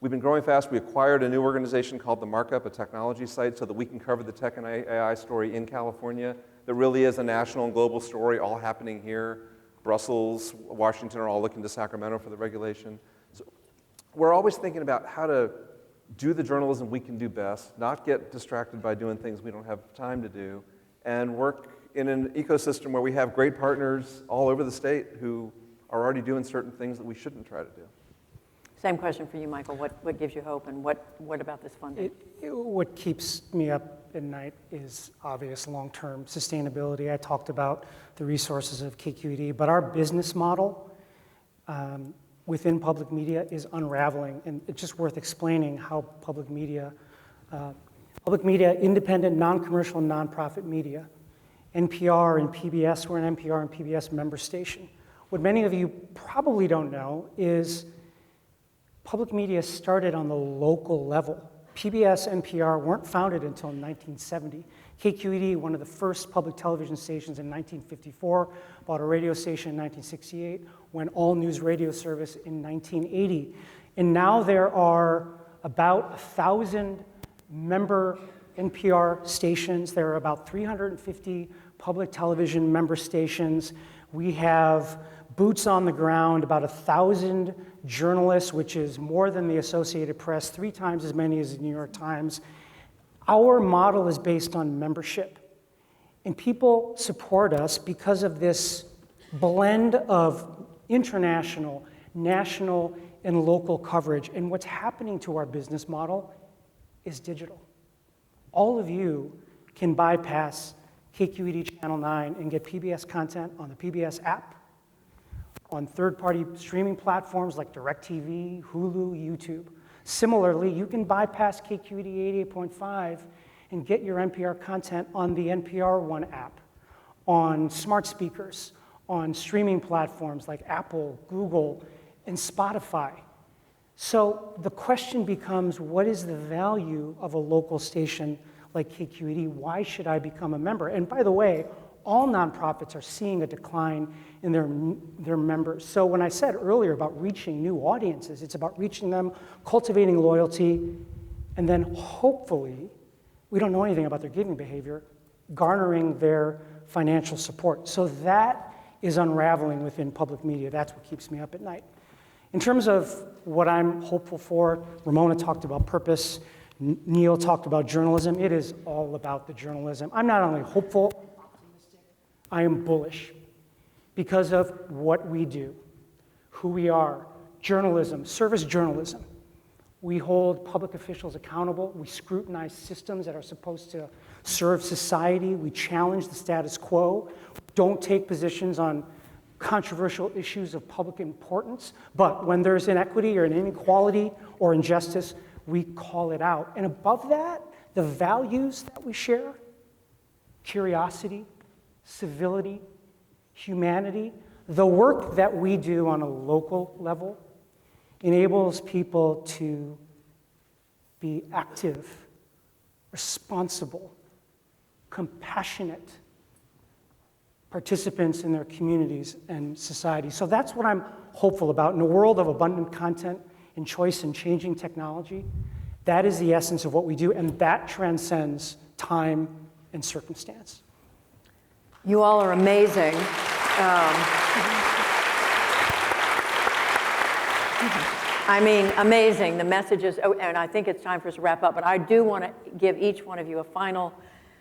we've been growing fast. We acquired a new organization called The Markup, a technology site, so that we can cover the tech and AI story in California. There really is a national and global story all happening here. Brussels, Washington are all looking to Sacramento for the regulation. So we're always thinking about how to do the journalism we can do best, not get distracted by doing things we don't have time to do, and work in an ecosystem where we have great partners all over the state who are already doing certain things that we shouldn't try to do. Same question for you, Michael. What gives you hope, and what about this funding? What keeps me up at night is obvious long-term sustainability. I talked about the resources of KQED, but our business model within public media is unraveling, and it's just worth explaining how public media, independent, non-commercial, nonprofit media, NPR and PBS, we're an NPR and PBS member station. What many of you probably don't know is public media started on the local level. PBS, NPR weren't founded until 1970. KQED, one of the first public television stations in 1954, bought a radio station in 1968, went all news radio service in 1980. And now there are about 1,000 member NPR stations. There are about 350 public television member stations. We have boots on the ground, about 1,000 journalists, which is more than the Associated Press, 3 times as many as the New York Times. Our model is based on membership. And people support us because of this blend of international, national, and local coverage. And what's happening to our business model is digital. All of you can bypass KQED Channel 9 and get PBS content on the PBS app, on third-party streaming platforms like DirecTV, Hulu, YouTube. Similarly, you can bypass KQED 88.5 and get your NPR content on the NPR One app, on smart speakers, on streaming platforms like Apple, Google, and Spotify. So the question becomes, what is the value of a local station like KQED? Why should I become a member? And by the way, all nonprofits are seeing a decline in their members. So when I said earlier about reaching new audiences, it's about reaching them, cultivating loyalty, and then hopefully, we don't know anything about their giving behavior, garnering their financial support. So that is unraveling within public media. That's what keeps me up at night. In terms of what I'm hopeful for, Ramona talked about purpose, Neil talked about journalism. It is all about the journalism. I'm not only hopeful, I am bullish because of what we do, who we are, journalism, service journalism. We hold public officials accountable. We scrutinize systems that are supposed to serve society. We challenge the status quo. Don't take positions on controversial issues of public importance. But when there's inequity or an inequality or injustice, we call it out. And above that, the values that we share, curiosity, civility, humanity, the work that we do on a local level enables people to be active responsible, compassionate participants in their communities and society. So that's what I'm hopeful about. In a world of abundant content and choice and changing technology, that is the essence of what we do, and that transcends time and circumstance. You all are amazing. I mean, amazing, the messages, and I think it's time for us to wrap up, but I do want to give each one of you a final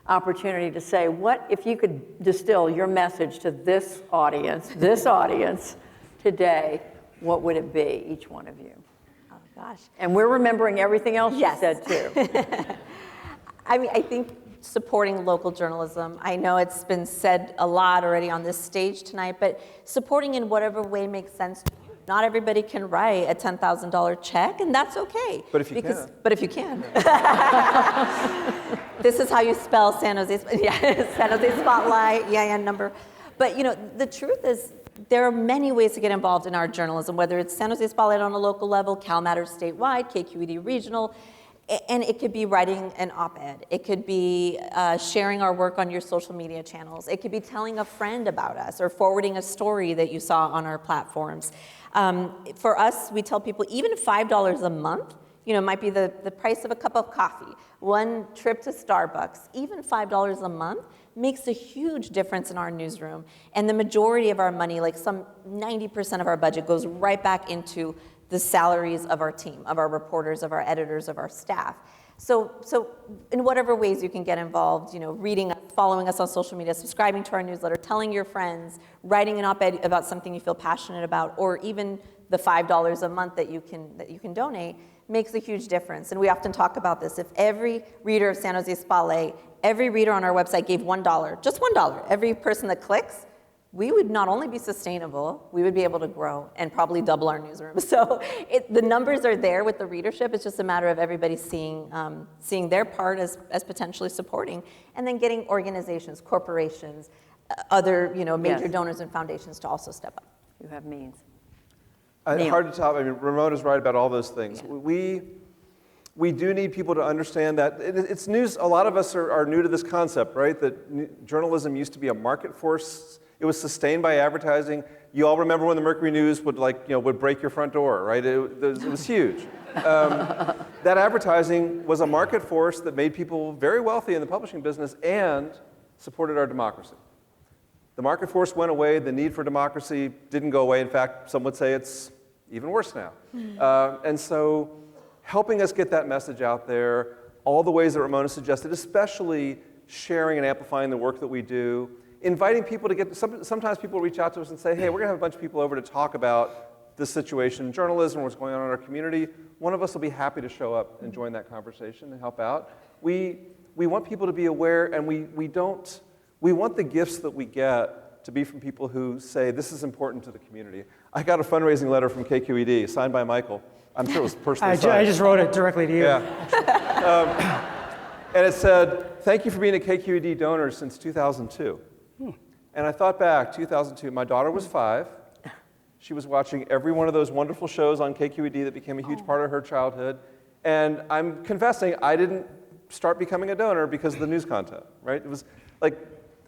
opportunity to say, what if you could distill your message to this audience today, what would it be, each one of you? Oh, gosh. And we're remembering everything else Yes. you said, too. I mean, I think supporting local journalism, I know it's been said a lot already on this stage tonight, but supporting in whatever way makes sense to you. Not everybody can write a $10,000 check, and that's okay. But if you can. But if you can. This is how you spell San Jose, San Jose Spotlight, number. But you know, the truth is, there are many ways to get involved in our journalism, whether it's San Jose Spotlight on a local level, CalMatters statewide, KQED regional, and it could be writing an op-ed. It could be sharing our work on your social media channels. It could be telling a friend about us or forwarding a story that you saw on our platforms. For us, we tell people even $5 a month, you know, might be the price of a cup of coffee, one trip to Starbucks, even $5 a month makes a huge difference in our newsroom. And the majority of our money, like some 90% of our budget, goes right back into the salaries of our team, of our reporters, of our editors, of our staff. So in whatever ways you can get involved, you know, reading, following us on social media, subscribing to our newsletter, telling your friends, writing an op-ed about something you feel passionate about, or even the $5 a month that you can donate makes a huge difference. And we often talk about this. If every reader of San Jose Spotlight, every reader on our website gave $1, just $1, every person that clicks, we would not only be sustainable, we would be able to grow and probably double our newsroom. So the numbers are there with the readership. It's just a matter of everybody seeing their part as potentially supporting, and then getting organizations, corporations, other major donors and foundations to also step up. You have means. Hard to top. I mean, Ramona's right about all those things. Yeah. We do need people to understand that it's news. A lot of us are new to this concept, right? That journalism used to be a market force. It was sustained by advertising. You all remember when the Mercury News would break your front door, right? It was huge. That advertising was a market force that made people very wealthy in the publishing business and supported our democracy. The market force went away. The need for democracy didn't go away. In fact, some would say it's even worse now. And so helping us get that message out there, all the ways that Ramona suggested, especially sharing and amplifying the work that we do, inviting people to get, sometimes people reach out to us and say, hey, we're going to have a bunch of people over to talk about this situation in journalism, what's going on in our community. One of us will be happy to show up and join that conversation and help out. We want people to be aware, and we want the gifts that we get to be from people who say, this is important to the community. I got a fundraising letter from KQED, signed by Michael. I'm sure it was personally signed. I just wrote it directly to you. Yeah. And it said, thank you for being a KQED donor since 2002. And I thought back, 2002, my daughter was 5. She was watching every one of those wonderful shows on KQED that became a huge part of her childhood. And I'm confessing, I didn't start becoming a donor because of the news content, right? It was like,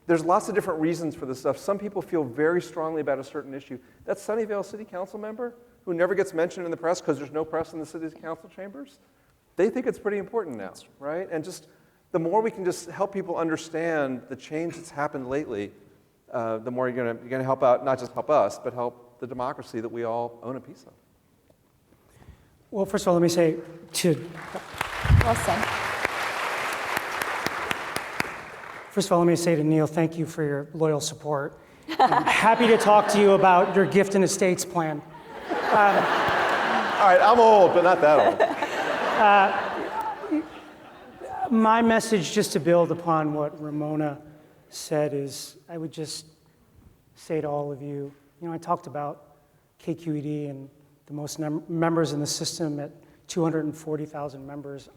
there's lots of different reasons for this stuff. Some people feel very strongly about a certain issue. That Sunnyvale City Council member who never gets mentioned in the press because there's no press in the city council chambers, they think it's pretty important now, right? And just the more we can just help people understand the change that's happened lately, the more you're gonna help out, not just help us, but help the democracy that we all own a piece of. Well, first of all, let me say Well said. First of all, let me say to Neil, thank you for your loyal support. I'm happy to talk to you about your gift and estates plan. All right, I'm old, but not that old. My message, just to build upon what Ramona said, is I would just say to all of you, I talked about KQED and the most members in the system at 240,000 members.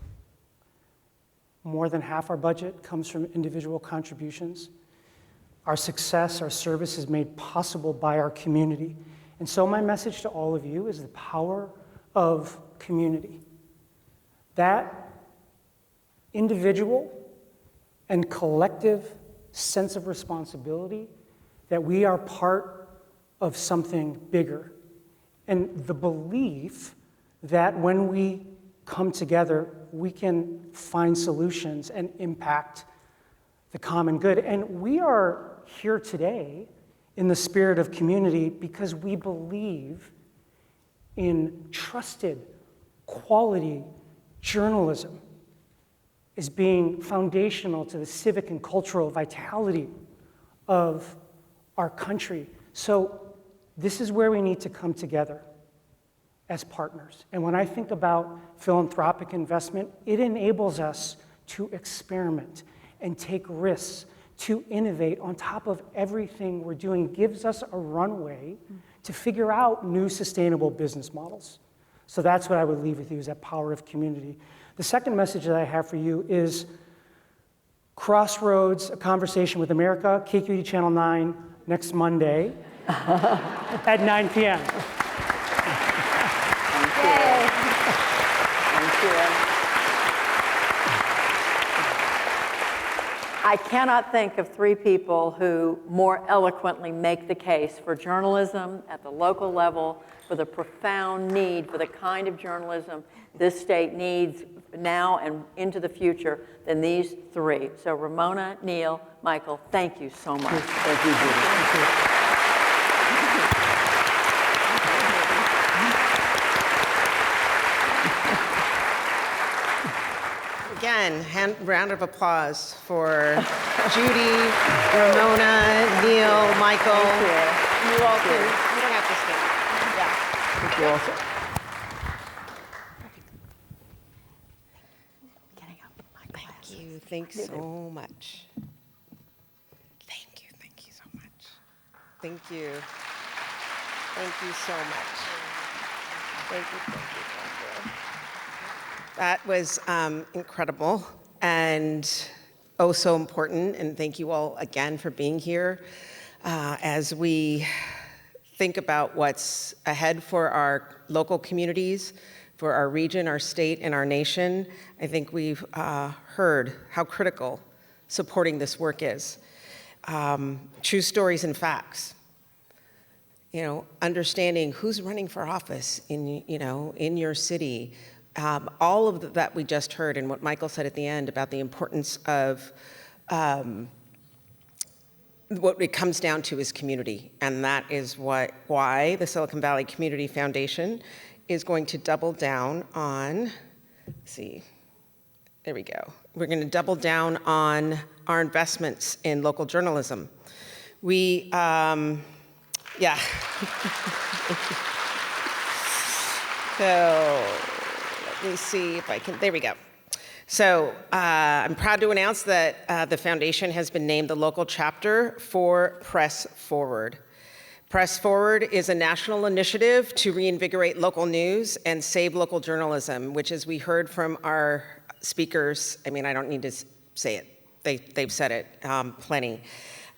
More than half our budget comes from individual contributions. Our success, our service is made possible by our community. And so my message to all of you is the power of community. That individual and collective sense of responsibility that we are part of something bigger. And the belief that when we come together, we can find solutions and impact the common good. And we are here today in the spirit of community because we believe in trusted, quality journalism as being foundational to the civic and cultural vitality of our country. So this is where we need to come together as partners. And when I think about philanthropic investment, it enables us to experiment and take risks, to innovate on top of everything we're doing, gives us a runway to figure out new sustainable business models. So that's what I would leave with you, is that power of community. The second message that I have for you is Crossroads, A Conversation with America, KQED Channel 9, next Monday at 9 p.m. I cannot think of three people who more eloquently make the case for journalism at the local level, for the profound need for the kind of journalism this state needs now and into the future than these three. So Ramona, Neil, Michael, thank you so much. Thank you, Judy. Thank you. Again, round of applause for Judy, Ramona, Neil, Michael. You all can, you don't have to stay. Yeah. Thank you also. Thank you. Thanks so much. Thank you so much. Thank you. Thank you so much. Thank you. That was incredible and oh so important, and thank you all again for being here. As we think about what's ahead for our local communities, for our region, our state, and our nation, I think we've heard how critical supporting this work is. True stories and facts. You know, understanding who's running for office in your city. All of that we just heard, and what Michael said at the end about the importance of what it comes down to is community, and that is why the Silicon Valley Community Foundation is going to double down on, let's see, there we go. We're going to double down on our investments in local journalism. We, yeah. So, let me see if I can, there we go. So I'm proud to announce that the foundation has been named the local chapter for Press Forward. Press Forward is a national initiative to reinvigorate local news and save local journalism, which, as we heard from our speakers, I mean, I don't need to say it. They've said it plenty.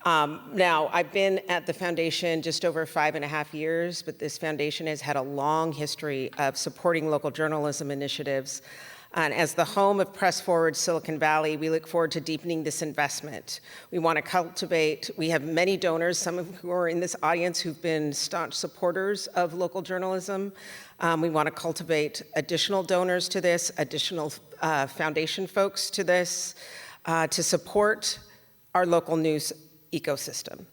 Now, I've been at the foundation just over 5.5 years, but this foundation has had a long history of supporting local journalism initiatives. And as the home of Press Forward Silicon Valley, we look forward to deepening this investment. We want to cultivate, we have many donors, some of who are in this audience who've been staunch supporters of local journalism. We want to cultivate additional donors to this, additional foundation folks to this, to support our local news ecosystem.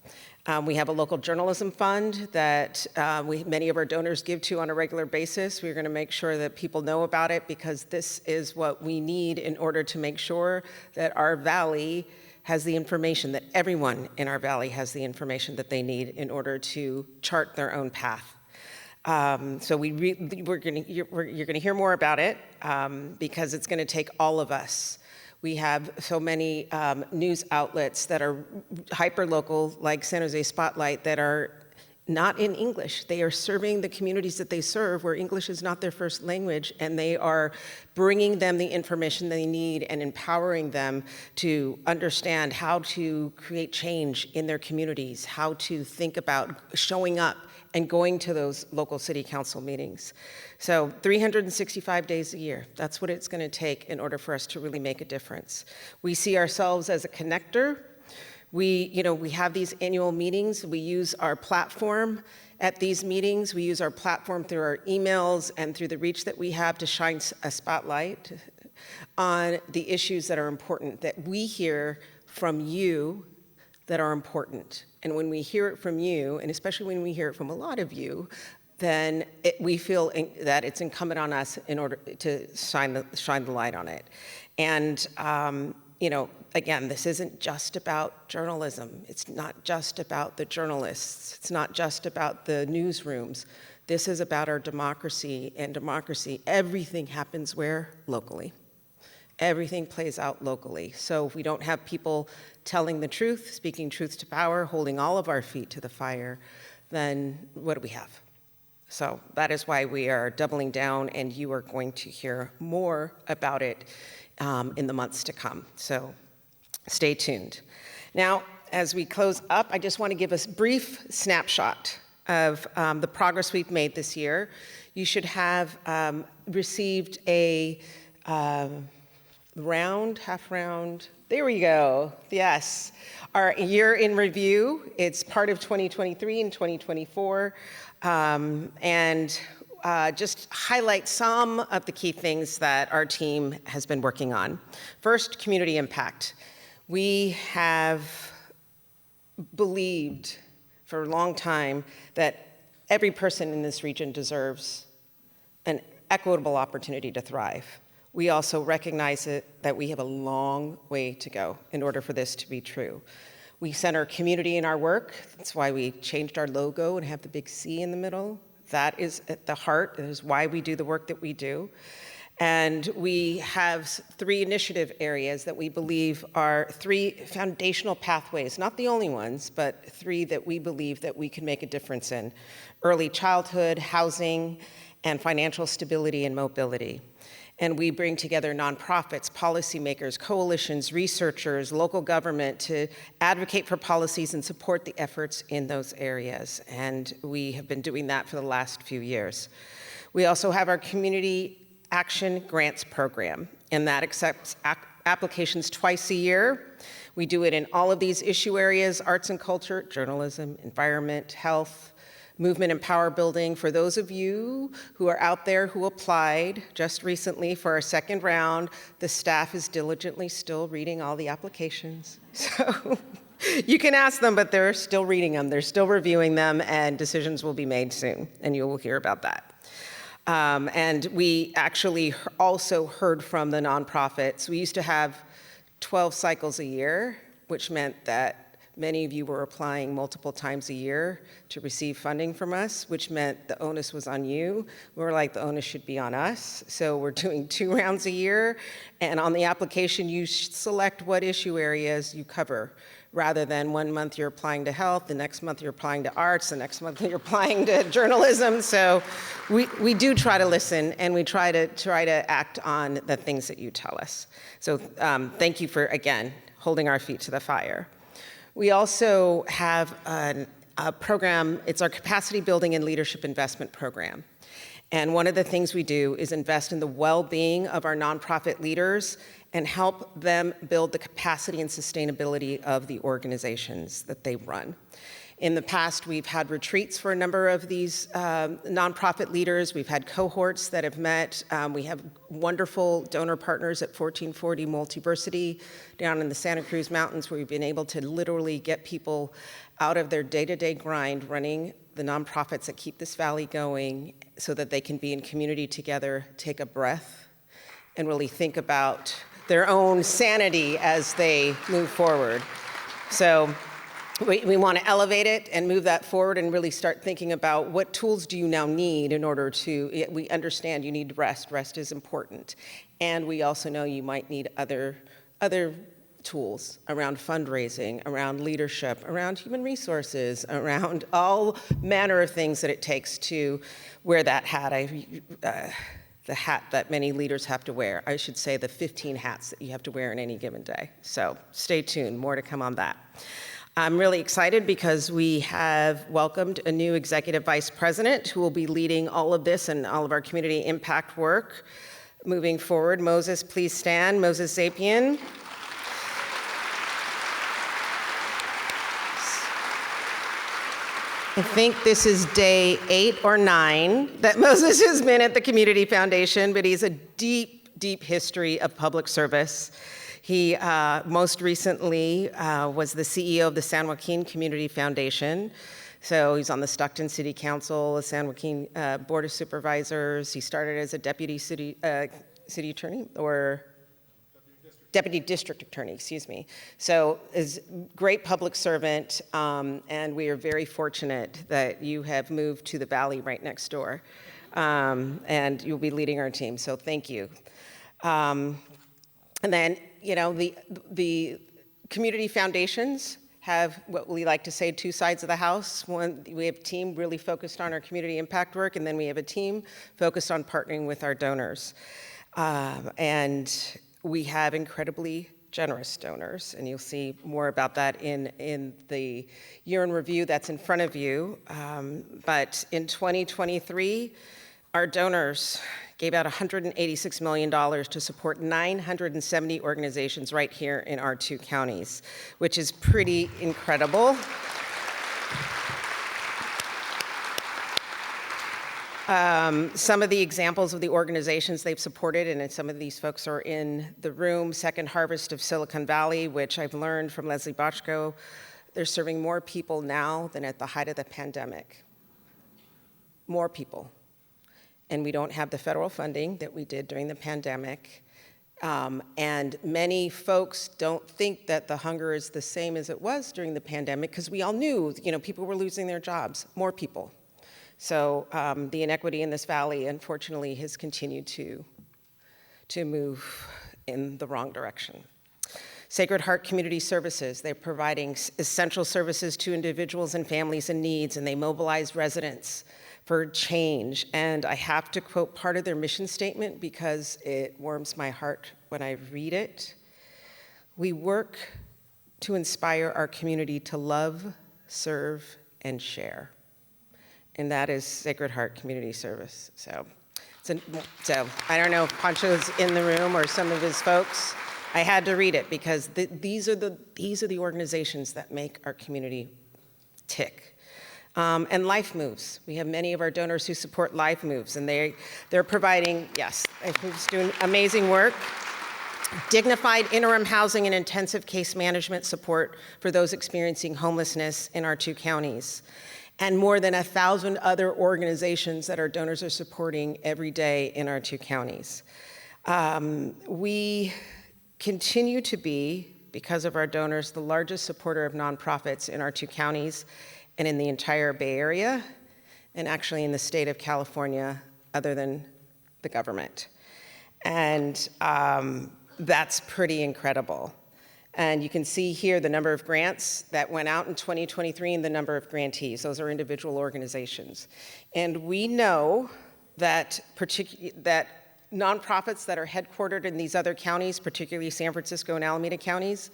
We have a local journalism fund that many of our donors give to on a regular basis. We're going to make sure that people know about it because this is what we need in order to make sure that our valley has the information, that everyone in our valley has the information that they need in order to chart their own path. So you're going to hear more about it because it's going to take all of us. We have so many news outlets that are hyper-local, like San Jose Spotlight, that are not in English. They are serving the communities that they serve where English is not their first language, and they are bringing them the information they need and empowering them to understand how to create change in their communities, how to think about showing up and going to those local city council meetings. So 365 days a year, that's what it's going to take in order for us to really make a difference. We see ourselves as a connector. We have these annual meetings. We use our platform at these meetings. We use our platform through our emails and through the reach that we have to shine a spotlight on the issues that are important, that we hear from you that are important. And when we hear it from you, and especially when we hear it from a lot of you, then we feel that it's incumbent on us in order to shine the light on it. And again, this isn't just about journalism. It's not just about the journalists. It's not just about the newsrooms. This is about our democracy, and democracy, everything happens where? Locally. Everything plays out locally. So if we don't have people telling the truth, speaking truth to power, holding all of our feet to the fire, then what do we have? So that is why we are doubling down, and you are going to hear more about it in the months to come. So stay tuned. Now, as we close up, I just want to give a brief snapshot of the progress we've made this year. You should have received a half round, there we go, yes. Our year in review, it's part of 2023 and 2024, and just highlight some of the key things that our team has been working on. First, community impact. We have believed for a long time that every person in this region deserves an equitable opportunity to thrive. We also recognize that we have a long way to go in order for this to be true. We center community in our work. That's why we changed our logo and have the big C in the middle. That is at the heart. That is why we do the work that we do. And we have 3 initiative areas that we believe are 3 foundational pathways, not the only ones, but 3 that we believe that we can make a difference in: early childhood, housing, and financial stability and mobility. And we bring together nonprofits, policymakers, coalitions, researchers, local government to advocate for policies and support the efforts in those areas. And we have been doing that for the last few years. We also have our Community Action Grants Program, and that accepts applications twice a year. We do it in all of these issue areas: arts and culture, journalism, environment, health, movement and power building. For those of you who are out there who applied just recently for our second round, the staff is diligently still reading all the applications. So you can ask them, but they're still reading them, they're still reviewing them, and decisions will be made soon, and you will hear about that. And we actually also heard from the nonprofits. We used to have 12 cycles a year, which meant that many of you were applying multiple times a year to receive funding from us, which meant the onus was on you. We were like, the onus should be on us. So we're doing 2 rounds a year. And on the application, you select what issue areas you cover, rather than one month you're applying to health, the next month you're applying to arts, the next month you're applying to journalism. So we do try to listen, and we try to act on the things that you tell us. So thank you for, again, holding our feet to the fire. We also have a program, it's our Capacity Building and Leadership Investment Program. And one of the things we do is invest in the well-being of our nonprofit leaders and help them build the capacity and sustainability of the organizations that they run. In the past, we've had retreats for a number of these nonprofit leaders. We've had cohorts that have met. We have wonderful donor partners at 1440 Multiversity down in the Santa Cruz Mountains, where we've been able to literally get people out of their day-to-day grind running the nonprofits that keep this valley going so that they can be in community together, take a breath, and really think about their own sanity as they move forward. So we want to elevate it and move that forward and really start thinking about what tools do you now need in order to, we understand you need rest. Rest is important. And we also know you might need other tools around fundraising, around leadership, around human resources, around all manner of things that it takes to wear that hat. The hat that many leaders have to wear. I should say the 15 hats that you have to wear in any given day. So stay tuned, more to come on that. I'm really excited because we have welcomed a new executive vice president who will be leading all of this and all of our community impact work moving forward. Moses, please stand. Moses Zapian. I think this is day 8 or 9 that Moses has been at the Community Foundation, but he's a deep, deep history of public service. He most recently was the CEO of the San Joaquin Community Foundation. So he's on the Stockton City Council, the San Joaquin Board of Supervisors. He started as a deputy city attorney, or Deputy District Attorney, excuse me. So is great public servant, and we are very fortunate that you have moved to the Valley right next door, and you'll be leading our team, so thank you. And then, you know, the community foundations have what we like to say 2 sides of the house. One, we have a team really focused on our community impact work, and then we have a team focused on partnering with our donors. And we have incredibly generous donors, and you'll see more about that in the year in review that's in front of you. But in 2023, our donors gave out $186 million to support 970 organizations right here in our 2 counties, which is pretty incredible. Some of the examples of the organizations they've supported, and some of these folks are in the room: Second Harvest of Silicon Valley, which I've learned from Leslie Bochco, they're serving more people now than at the height of the pandemic. More people. And we don't have the federal funding that we did during the pandemic. And many folks don't think that the hunger is the same as it was during the pandemic, because we all knew, you know, people were losing their jobs, more people. So the inequity in this valley, unfortunately, has continued to move in the wrong direction. Sacred Heart Community Services, they're providing essential services to individuals and families in needs, and they mobilize residents for change. And I have to quote part of their mission statement because it warms my heart when I read it. We work to inspire our community to love, serve, and share. And that is Sacred Heart Community Service. So I don't know if Pancho's in the room or some of his folks. I had to read it because these are the organizations that make our community tick. And Life Moves. We have many of our donors who support Life Moves, and they're providing, yes, Life Moves doing amazing work. Dignified interim housing and intensive case management support for those experiencing homelessness in our 2 counties. And more than 1,000 other organizations that our donors are supporting every day in our 2 counties. We continue to be, because of our donors, the largest supporter of nonprofits in our 2 counties and in the entire Bay Area, and actually in the state of California, other than the government. And that's pretty incredible. And you can see here the number of grants that went out in 2023 and the number of grantees. Those are individual organizations. And we know that nonprofits that are headquartered in these other counties, particularly San Francisco and Alameda counties,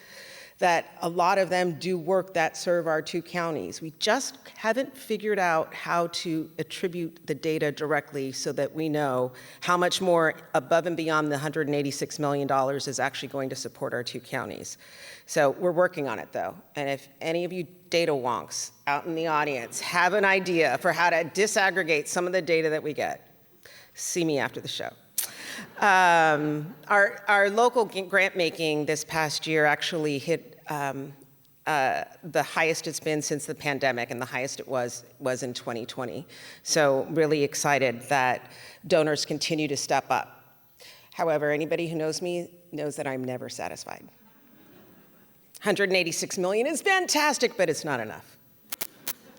that a lot of them do work that serve our 2 counties. We just haven't figured out how to attribute the data directly so that we know how much more above and beyond the $186 million is actually going to support our 2 counties. So we're working on it, though. And if any of you data wonks out in the audience have an idea for how to disaggregate some of the data that we get, see me after the show. Our local grant making this past year actually hit the highest it's been since the pandemic, and the highest it was in 2020. So really excited that donors continue to step up. However, anybody who knows me knows that I'm never satisfied. 186 million is fantastic, but it's not enough.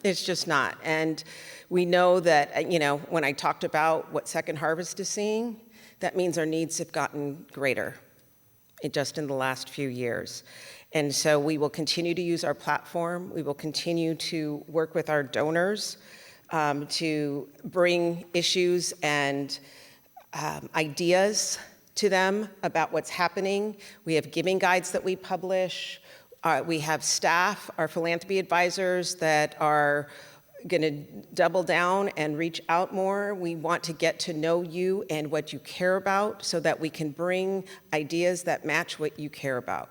It's just not. And we know that, you know, when I talked about what Second Harvest is seeing, that means our needs have gotten greater just in the last few years. And so we will continue to use our platform. We will continue to work with our donors to bring issues and ideas to them about what's happening. We have giving guides that we publish. We have staff, our philanthropy advisors, that are going to double down and reach out more. We want to get to know you and what you care about so that we can bring ideas that match what you care about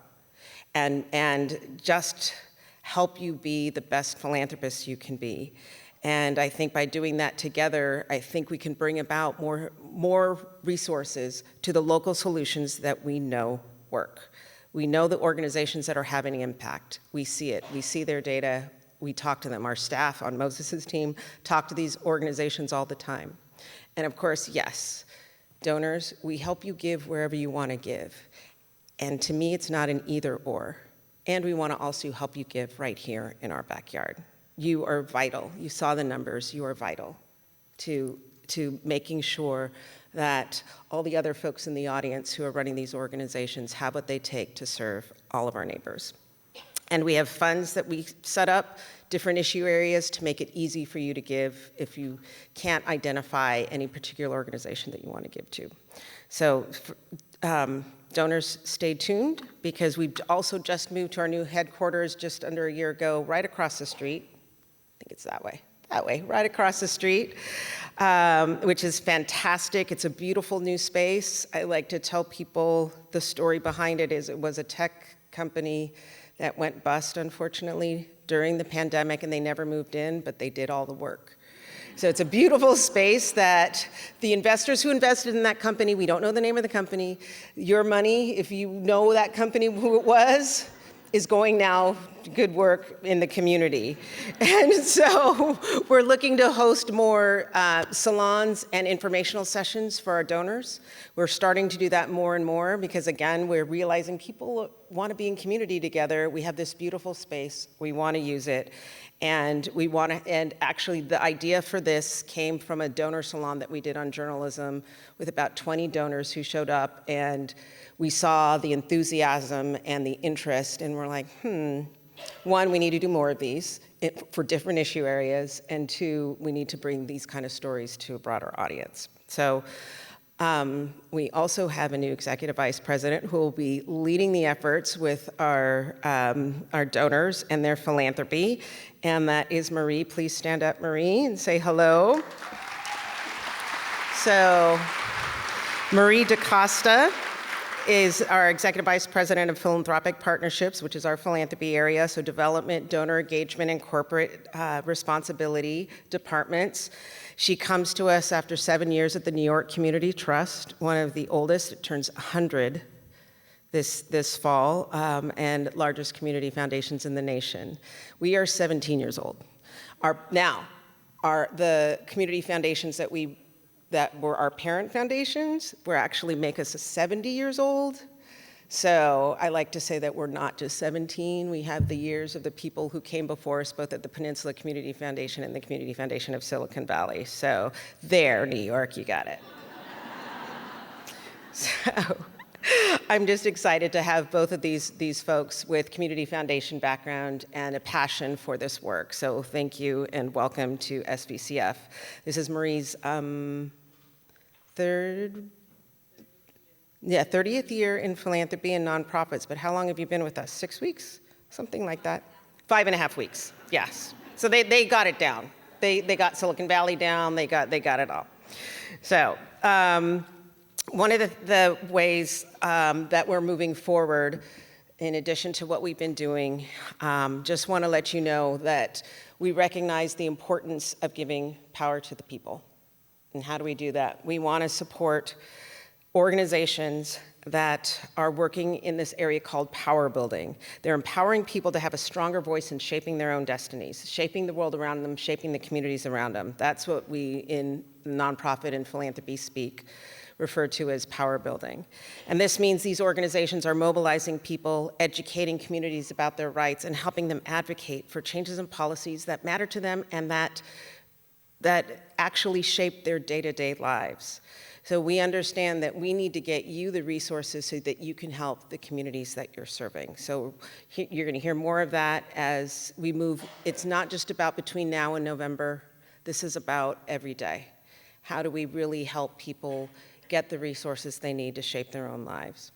and just help you be the best philanthropist you can be. And I think by doing that together, I think we can bring about more resources to the local solutions that we know work. We know the organizations that are having impact. We see it. We see their data. We talk to them. Our staff on Moses' team talk to these organizations all the time. And of course, yes, donors, we help you give wherever you want to give. And to me, it's not an either or. And we want to also help you give right here in our backyard. You are vital. You saw the numbers. You are vital to making sure that all the other folks in the audience who are running these organizations have what they take to serve all of our neighbors. And we have funds that we set up, different issue areas, to make it easy for you to give if you can't identify any particular organization that you want to give to. So donors, stay tuned, because we've also just moved to our new headquarters just under a year ago, right across the street. I think it's that way, right across the street, which is fantastic. It's a beautiful new space. I like to tell people the story behind it is it was a tech company that went bust, unfortunately, during the pandemic, and they never moved in, but they did all the work. So it's a beautiful space that the investors who invested in that company, we don't know the name of the company, your money, if you know that company, who it was, is going now to good work in the community. And so we're looking to host more salons and informational sessions for our donors. We're starting to do that more and more because, again, we're realizing people want to be in community together. We have this beautiful space. We want to use it. And we want to, and actually the idea for this came from a donor salon that we did on journalism with about 20 donors who showed up, and we saw the enthusiasm and the interest, and we're like, one, we need to do more of these for different issue areas, and two, we need to bring these kind of stories to a broader audience. So we also have a new executive vice president who will be leading the efforts with our donors and their philanthropy, and that is Marie. Please stand up, Marie, and say hello. So Marie DaCosta is our Executive Vice President of Philanthropic Partnerships, which is our philanthropy area, so development, donor engagement, and corporate responsibility departments. She comes to us after 7 years at the New York Community Trust, one of the oldest. It turns 100 this fall, and largest community foundations in the nation. We are 17 years old. The community foundations that were our parent foundations actually make us 70 years old. So I like to say that we're not just 17. We have the years of the people who came before us, both at the Peninsula Community Foundation and the Community Foundation of Silicon Valley. So there, New York, you got it. So I'm just excited to have both of these folks with community foundation background and a passion for this work. So thank you and welcome to SVCF. This is Marie's 30th year in philanthropy and nonprofits, but how long have you been with us? 6 weeks? Something like that? 5.5 weeks, yes. So they got it down. They got Silicon Valley down, they got it all. So one of the ways that we're moving forward, in addition to what we've been doing, just want to let you know that we recognize the importance of giving power to the people. And how do we do that? We want to support organizations that are working in this area called power building. They're empowering people to have a stronger voice in shaping their own destinies, shaping the world around them, shaping the communities around them. That's what we in nonprofit and philanthropy speak refer to as power building. And this means these organizations are mobilizing people, educating communities about their rights, and helping them advocate for changes in policies that matter to them and that that actually shape their day-to-day lives. So we understand that we need to get you the resources so that you can help the communities that you're serving. So you're going to hear more of that as we move. It's not just about between now and November. This is about every day. How do we really help people get the resources they need to shape their own lives?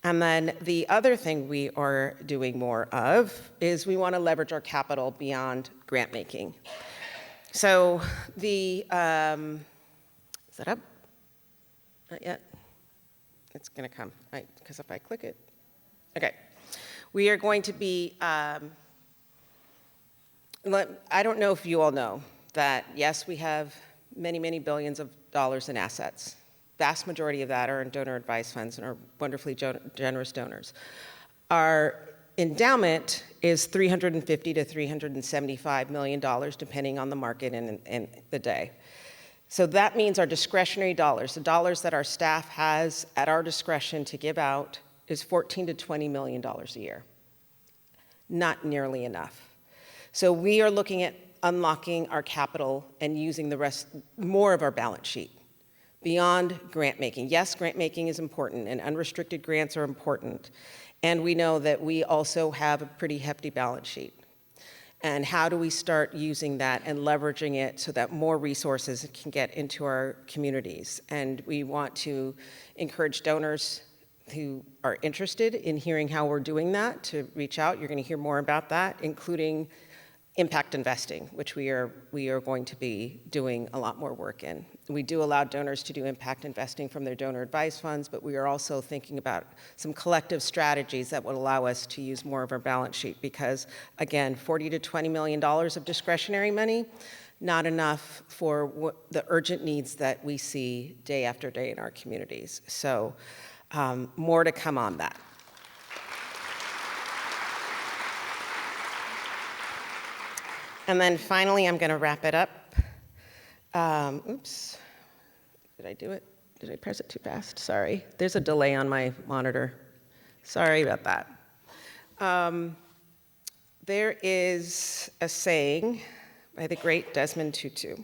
And then the other thing we are doing more of is we want to leverage our capital beyond grant making. So the, is that up? Not yet? It's going to come, right? Because if I click it, okay. We are going to be, I don't know if you all know that, yes, we have many, many billions of dollars in assets. Vast majority of that are in donor advised funds and are wonderfully generous donors. Our endowment is $350 to $375 million, depending on the market and the day. So that means our discretionary dollars, the dollars that our staff has at our discretion to give out, is $14 to $20 million a year. Not nearly enough. So we are looking at unlocking our capital and using the rest, more of our balance sheet beyond grant making. Yes, grant making is important and unrestricted grants are important. And we know that we also have a pretty hefty balance sheet. And how do we start using that and leveraging it so that more resources can get into our communities? And we want to encourage donors who are interested in hearing how we're doing that to reach out. You're going to hear more about that, including impact investing, which we are going to be doing a lot more work in. We do allow donors to do impact investing from their donor advised funds, but we are also thinking about some collective strategies that would allow us to use more of our balance sheet because, again, $40 to $20 million of discretionary money, not enough for the urgent needs that we see day after day in our communities. So more to come on that. And then finally, I'm going to wrap it up. Oops, did I do it? Did I press it too fast? Sorry. There's a delay on my monitor. Sorry about that. There is a saying by the great Desmond Tutu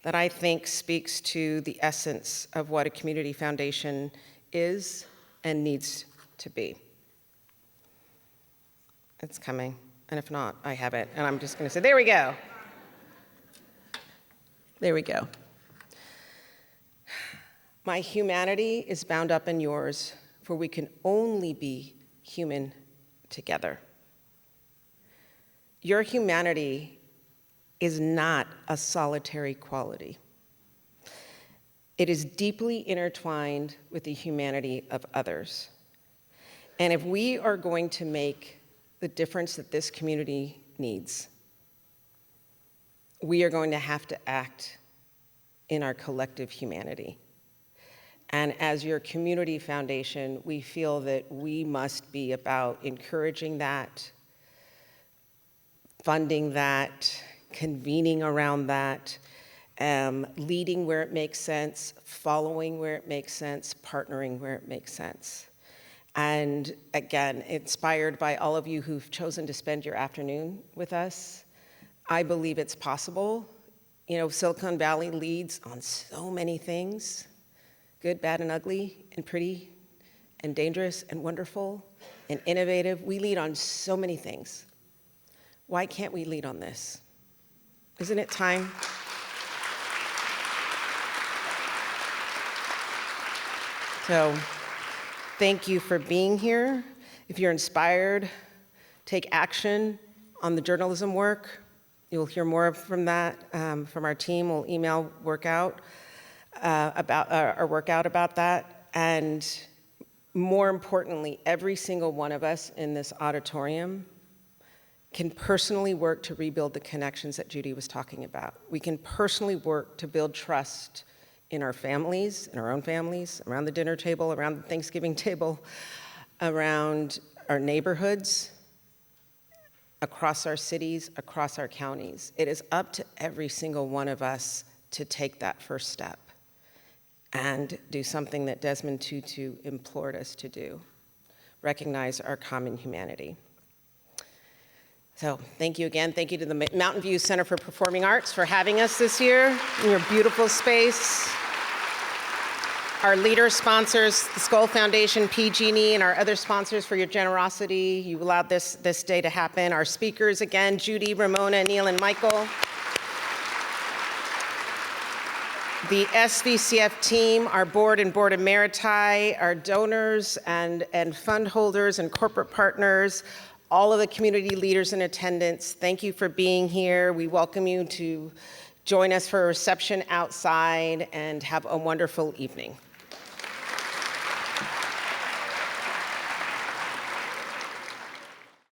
that I think speaks to the essence of what a community foundation is and needs to be. It's coming. And if not, I have it. And I'm just going to say, there we go. There we go. My humanity is bound up in yours, for we can only be human together. Your humanity is not a solitary quality. It is deeply intertwined with the humanity of others. And if we are going to make the difference that this community needs, we are going to have to act in our collective humanity. And as your community foundation, we feel that we must be about encouraging that, funding that, convening around that, leading where it makes sense, following where it makes sense, partnering where it makes sense. And again, inspired by all of you who've chosen to spend your afternoon with us, I believe it's possible. You know, Silicon Valley leads on so many things, good, bad, and ugly, and pretty, and dangerous, and wonderful, and innovative. We lead on so many things. Why can't we lead on this? Isn't it time? So, thank you for being here. If you're inspired, take action on the journalism work. You'll hear more from that from our team. We'll email workout about that. And more importantly, every single one of us in this auditorium can personally work to rebuild the connections that Judy was talking about. We can personally work to build trust in our families, in our own families, around the dinner table, around the Thanksgiving table, around our neighborhoods, across our cities, across our counties. It is up to every single one of us to take that first step and do something that Desmond Tutu implored us to do, recognize our common humanity. So thank you again. Thank you to the Mountain View Center for Performing Arts for having us this year in your beautiful space. Our leader sponsors, the Skoll Foundation, PG&E, and our other sponsors for your generosity. You allowed this day to happen. Our speakers again, Judy, Ramona, Neil, and Michael. The SVCF team, our board and board emeriti, our donors and fund holders and corporate partners, all of the community leaders in attendance, thank you for being here. We welcome you to join us for a reception outside and have a wonderful evening.